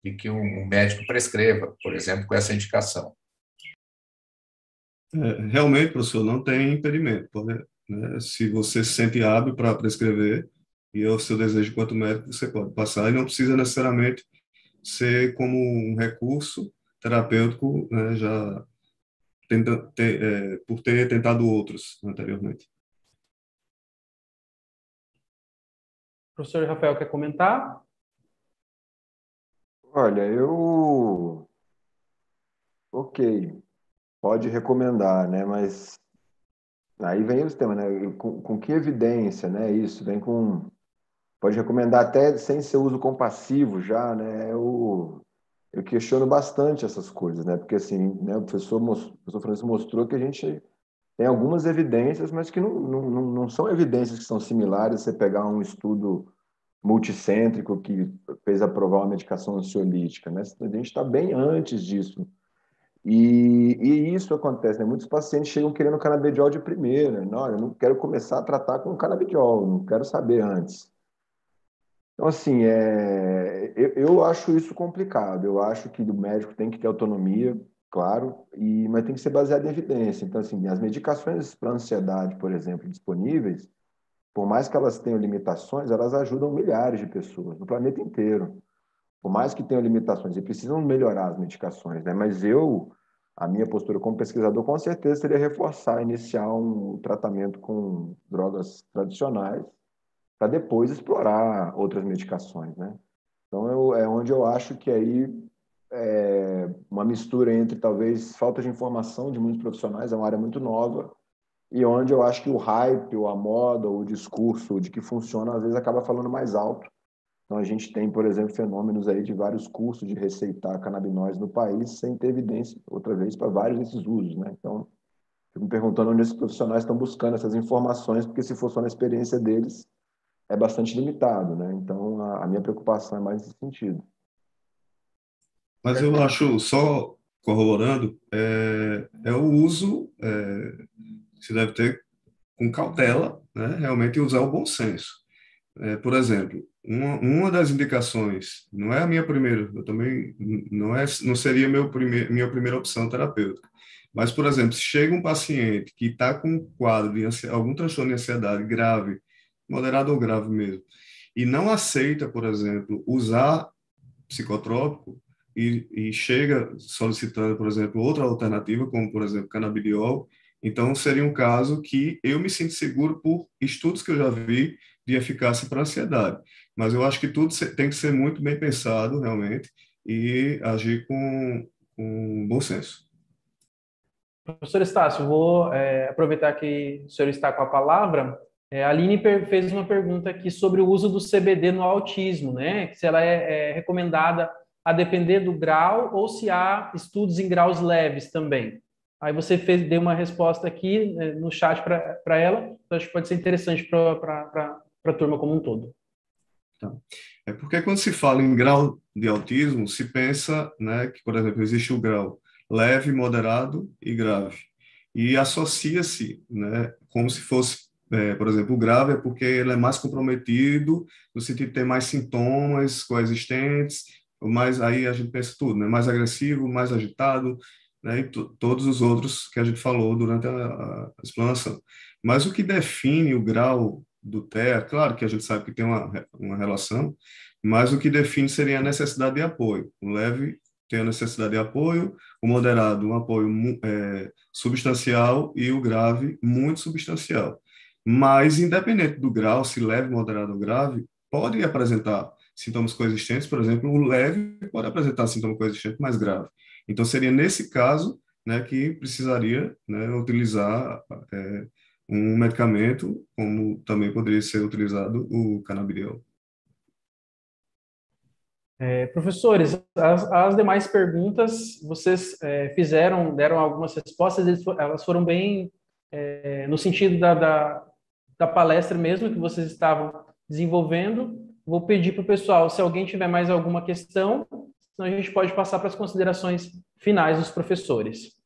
de que um médico prescreva, por exemplo, com essa indicação. Realmente, professor, não tem impedimento. Né? Se você se sente hábil para prescrever, e é o seu desejo quanto médico, você pode passar, e não precisa necessariamente ser como um recurso terapêutico, né, já por ter tentado outros anteriormente. Professor Rafael, quer comentar? Olha, ok, pode recomendar, né? Mas aí vem os temas, né? Com que evidência, né? Isso vem com... Pode recomendar até sem ser uso compassivo já, né? Eu questiono bastante essas coisas, né? Porque, assim, né, o professor Francisco mostrou que a gente tem algumas evidências, mas que não são evidências que são similares. Você pegar um estudo multicêntrico que fez aprovar uma medicação ansiolítica, né? A gente está bem antes disso. E isso acontece, né? Muitos pacientes chegam querendo canabidiol de primeira. Não, eu não quero começar a tratar com canabidiol, não quero saber antes. Então, assim, eu acho isso complicado. Eu acho que o médico tem que ter autonomia, claro, mas tem que ser baseado em evidência. Então, assim, as medicações para ansiedade, por exemplo, disponíveis, por mais que elas tenham limitações, elas ajudam milhares de pessoas no planeta inteiro. Por mais que tenham limitações, e precisam melhorar as medicações, né? Mas a minha postura como pesquisador, com certeza seria reforçar, iniciar um tratamento com drogas tradicionais, para depois explorar outras medicações, né? Então, é onde eu acho que aí uma mistura entre, talvez, falta de informação de muitos profissionais, é uma área muito nova, e onde eu acho que o hype, ou a moda, ou o discurso de que funciona, às vezes acaba falando mais alto. Então, a gente tem, por exemplo, fenômenos aí de vários cursos de receitar canabinóides no país sem ter evidência, outra vez, para vários desses usos, né? Então, fico me perguntando onde esses profissionais estão buscando essas informações, porque se for só na experiência deles, é bastante limitado, né? Então, a minha preocupação é mais nesse sentido. Mas eu acho, só corroborando, o uso que se deve ter com cautela, né? Realmente usar o bom senso. Por exemplo, uma das indicações, não é a minha primeira, eu também não seria minha primeira opção terapêutica. Mas, por exemplo, se chega um paciente que está com um quadro de algum transtorno de ansiedade grave, moderado ou grave mesmo, e não aceita, por exemplo, usar psicotrópico e chega solicitando, por exemplo, outra alternativa, como, por exemplo, canabidiol, então seria um caso que eu me sinto seguro por estudos que eu já vi de eficácia para ansiedade. Mas eu acho que tudo tem que ser muito bem pensado, realmente, e agir com bom senso. Professor Estácio, vou aproveitar que o senhor está com a palavra. A Aline fez uma pergunta aqui sobre o uso do CBD no autismo, né? Se ela é recomendada a depender do grau ou se há estudos em graus leves também. Aí você deu uma resposta aqui no chat para ela, então acho que pode ser interessante para a turma como um todo. Tá. É porque quando se fala em grau de autismo, se pensa, né, que, por exemplo, existe o grau leve, moderado e grave. E associa-se, né, como se fosse, por exemplo, o grave é porque ele é mais comprometido, no sentido de ter mais sintomas coexistentes, mais aí a gente pensa tudo, né, mais agressivo, mais agitado, né, e todos os outros que a gente falou durante a explanação. Mas o que define o grau do TEA, claro que a gente sabe que tem uma relação, mas o que define seria a necessidade de apoio. O leve tem a necessidade de apoio, o moderado, um apoio substancial e o grave, muito substancial. Mas, independente do grau, se leve, moderado ou grave, pode apresentar sintomas coexistentes, por exemplo, o leve pode apresentar sintoma coexistente mais grave. Então, seria nesse caso, né, que precisaria, né, utilizar um medicamento, como também poderia ser utilizado o canabidiol. Professores, as demais perguntas, vocês deram algumas respostas, elas foram bem no sentido da palestra mesmo que vocês estavam desenvolvendo. Vou pedir para o pessoal, se alguém tiver mais alguma questão, senão a gente pode passar para as considerações finais dos professores.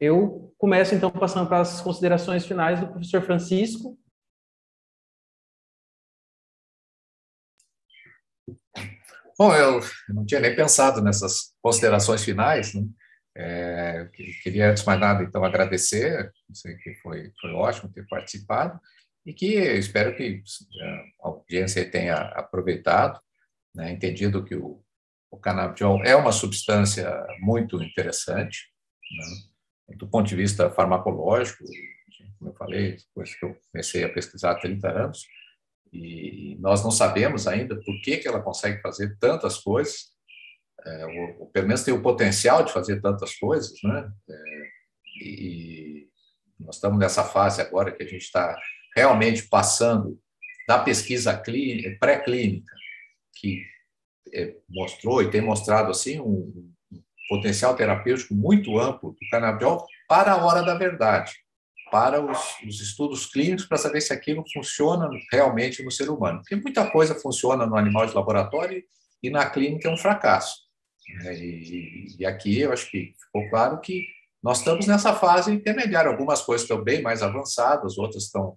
Eu começo, então, passando para as considerações finais do professor Francisco. Bom, eu não tinha nem pensado nessas considerações finais, né? Queria, antes de mais nada, então, agradecer, sei que foi ótimo ter participado, e que espero que a audiência tenha aproveitado, né, entendido que o canabidiol é uma substância muito interessante, né, do ponto de vista farmacológico, como eu falei, depois que eu comecei a pesquisar há 30 anos, e nós não sabemos ainda por que ela consegue fazer tantas coisas, ou pelo menos tem o potencial de fazer tantas coisas, né? E nós estamos nessa fase agora que a gente está realmente passando da pesquisa pré-clínica, que mostrou e tem mostrado assim um potencial terapêutico muito amplo do canabidiol para a hora da verdade, para os estudos clínicos, para saber se aquilo funciona realmente no ser humano. Porque muita coisa funciona no animal de laboratório e na clínica é um fracasso. E aqui eu acho que ficou claro que nós estamos nessa fase intermediária. Algumas coisas estão bem mais avançadas, outras estão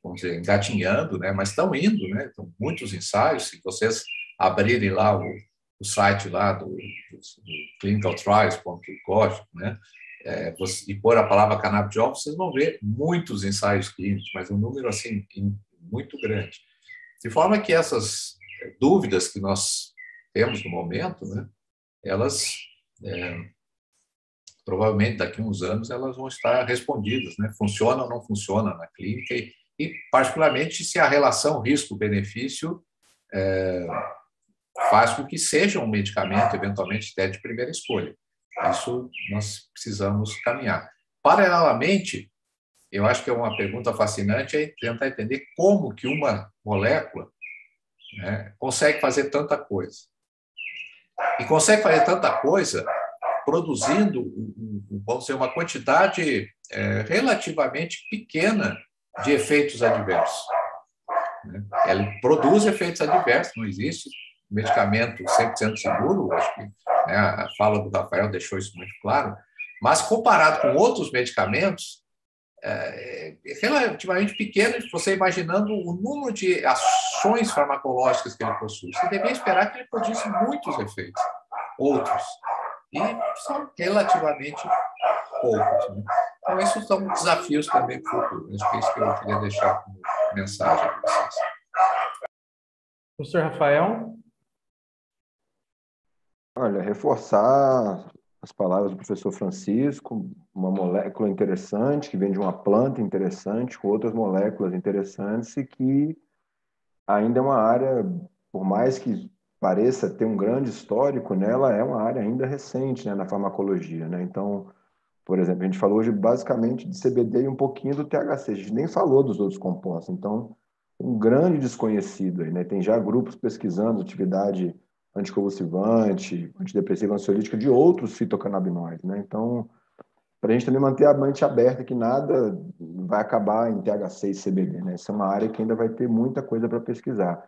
vamos dizer, engatinhando, né? Mas estão indo, né? Estão muitos ensaios. Se vocês abrirem lá o site lá do clinicaltrials.gov, né? E pôr a palavra canabidiol, vocês vão ver muitos ensaios clínicos, mas um número assim muito grande. De forma que essas dúvidas que nós temos no momento, né, elas provavelmente daqui a uns anos elas vão estar respondidas, né? Funciona ou não funciona na clínica e particularmente se a relação risco-benefício faz com que seja um medicamento eventualmente até de primeira escolha. Isso nós precisamos caminhar. Paralelamente, eu acho que é uma pergunta fascinante tentar entender como que uma molécula, né, consegue fazer tanta coisa. E consegue fazer tanta coisa produzindo, vamos dizer, uma quantidade relativamente pequena de efeitos adversos. Ela produz efeitos adversos, não existe medicamento 100% seguro, acho que, né, a fala do Rafael deixou isso muito claro, mas comparado com outros medicamentos, é relativamente pequeno, você imaginando o número de ações farmacológicas que ele possui. Você deveria esperar que ele produzisse muitos efeitos, outros, e são relativamente poucos. Né? Então, esses são desafios também para o futuro. Acho que é isso que eu queria deixar como mensagem para vocês. Professor Rafael? Olha, reforçar as palavras do professor Francisco, uma molécula interessante, que vem de uma planta interessante, com outras moléculas interessantes, e que ainda é uma área, por mais que pareça ter um grande histórico nela, é uma área ainda recente, né, na farmacologia, né? Então, por exemplo, a gente falou hoje basicamente de CBD e um pouquinho do THC, a gente nem falou dos outros compostos, então, um grande desconhecido aí, né? Tem já grupos pesquisando atividade anticonvulsivante, antidepressiva, ansiolítica de outros fitocannabinoides, né? Então, para a gente também manter a mente aberta, que nada vai acabar em THC e CBD, né? Essa é uma área que ainda vai ter muita coisa para pesquisar.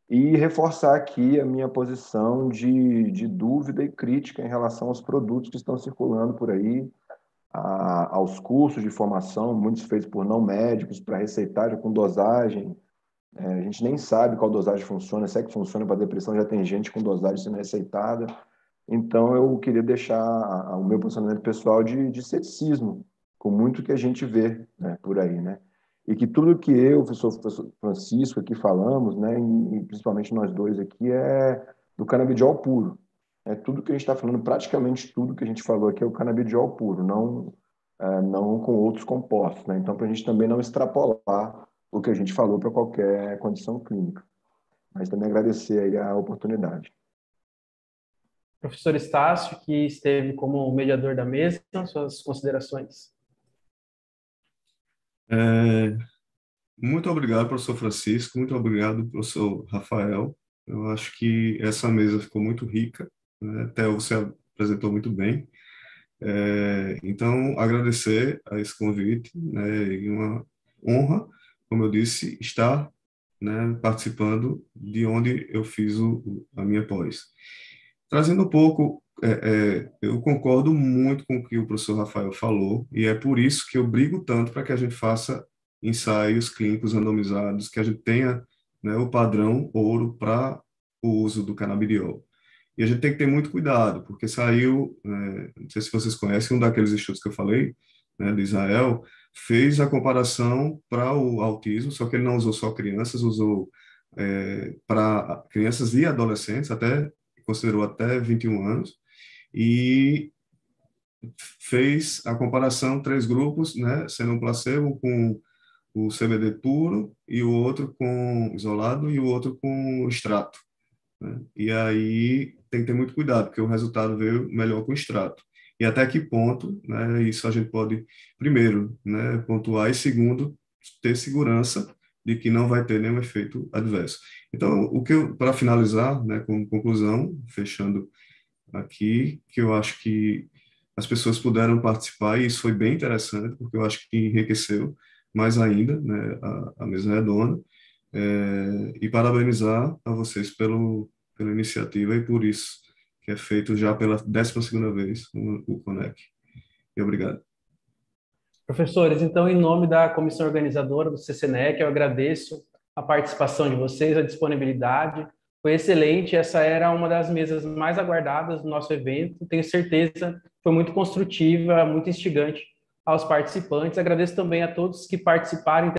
E reforçar aqui a minha posição de dúvida e crítica em relação aos produtos que estão circulando por aí, aos cursos de formação, muitos feitos por não médicos, para receitar com dosagem. A gente nem sabe qual dosagem funciona, se é que funciona para depressão, já tem gente com dosagem sendo receitada. Então, eu queria deixar o meu posicionamento pessoal de ceticismo com muito que a gente vê, né, por aí, né? E que tudo que eu, o professor Francisco, aqui falamos, né, e principalmente nós dois aqui, é do canabidiol puro. É tudo que a gente está falando, praticamente tudo que a gente falou aqui é o canabidiol puro, não com outros compostos, né? Então, para a gente também não extrapolar o que a gente falou para qualquer condição clínica. Mas também agradecer aí a oportunidade. Professor Estácio, que esteve como mediador da mesa, suas considerações. Muito obrigado, professor Francisco, muito obrigado, professor Rafael. Eu acho que essa mesa ficou muito rica, né? Até você apresentou muito bem. Então, agradecer a esse convite, né? E uma honra, como eu disse, estar, né, participando de onde eu fiz a minha pós. Trazendo um pouco, eu concordo muito com o que o professor Rafael falou, e é por isso que eu brigo tanto para que a gente faça ensaios clínicos randomizados, que a gente tenha, né, o padrão ouro para o uso do canabidiol. E a gente tem que ter muito cuidado, porque saiu, não sei se vocês conhecem, um daqueles estudos que eu falei, né, de Israel, fez a comparação para o autismo, só que ele não usou só crianças, usou para crianças e adolescentes, considerou até 21 anos, e fez a comparação, 3 grupos, né, sendo um placebo com o CBD puro, e o outro com isolado, e o outro com extrato, né? E aí tem que ter muito cuidado, porque o resultado veio melhor com extrato. E até que ponto, né, isso a gente pode, primeiro, né, pontuar, e segundo, ter segurança de que não vai ter nenhum efeito adverso. Então, para finalizar, né, como conclusão, fechando aqui, que eu acho que as pessoas puderam participar, e isso foi bem interessante, porque eu acho que enriqueceu mais ainda, né, a mesa redonda, e parabenizar a vocês pela iniciativa e por isso que é feito já pela 12ª vez o CONEC. E obrigado. Professores, então, em nome da comissão organizadora do CCNEC, eu agradeço a participação de vocês, a disponibilidade. Foi excelente, essa era uma das mesas mais aguardadas do nosso evento. Tenho certeza que foi muito construtiva, muito instigante aos participantes. Agradeço também a todos que participaram.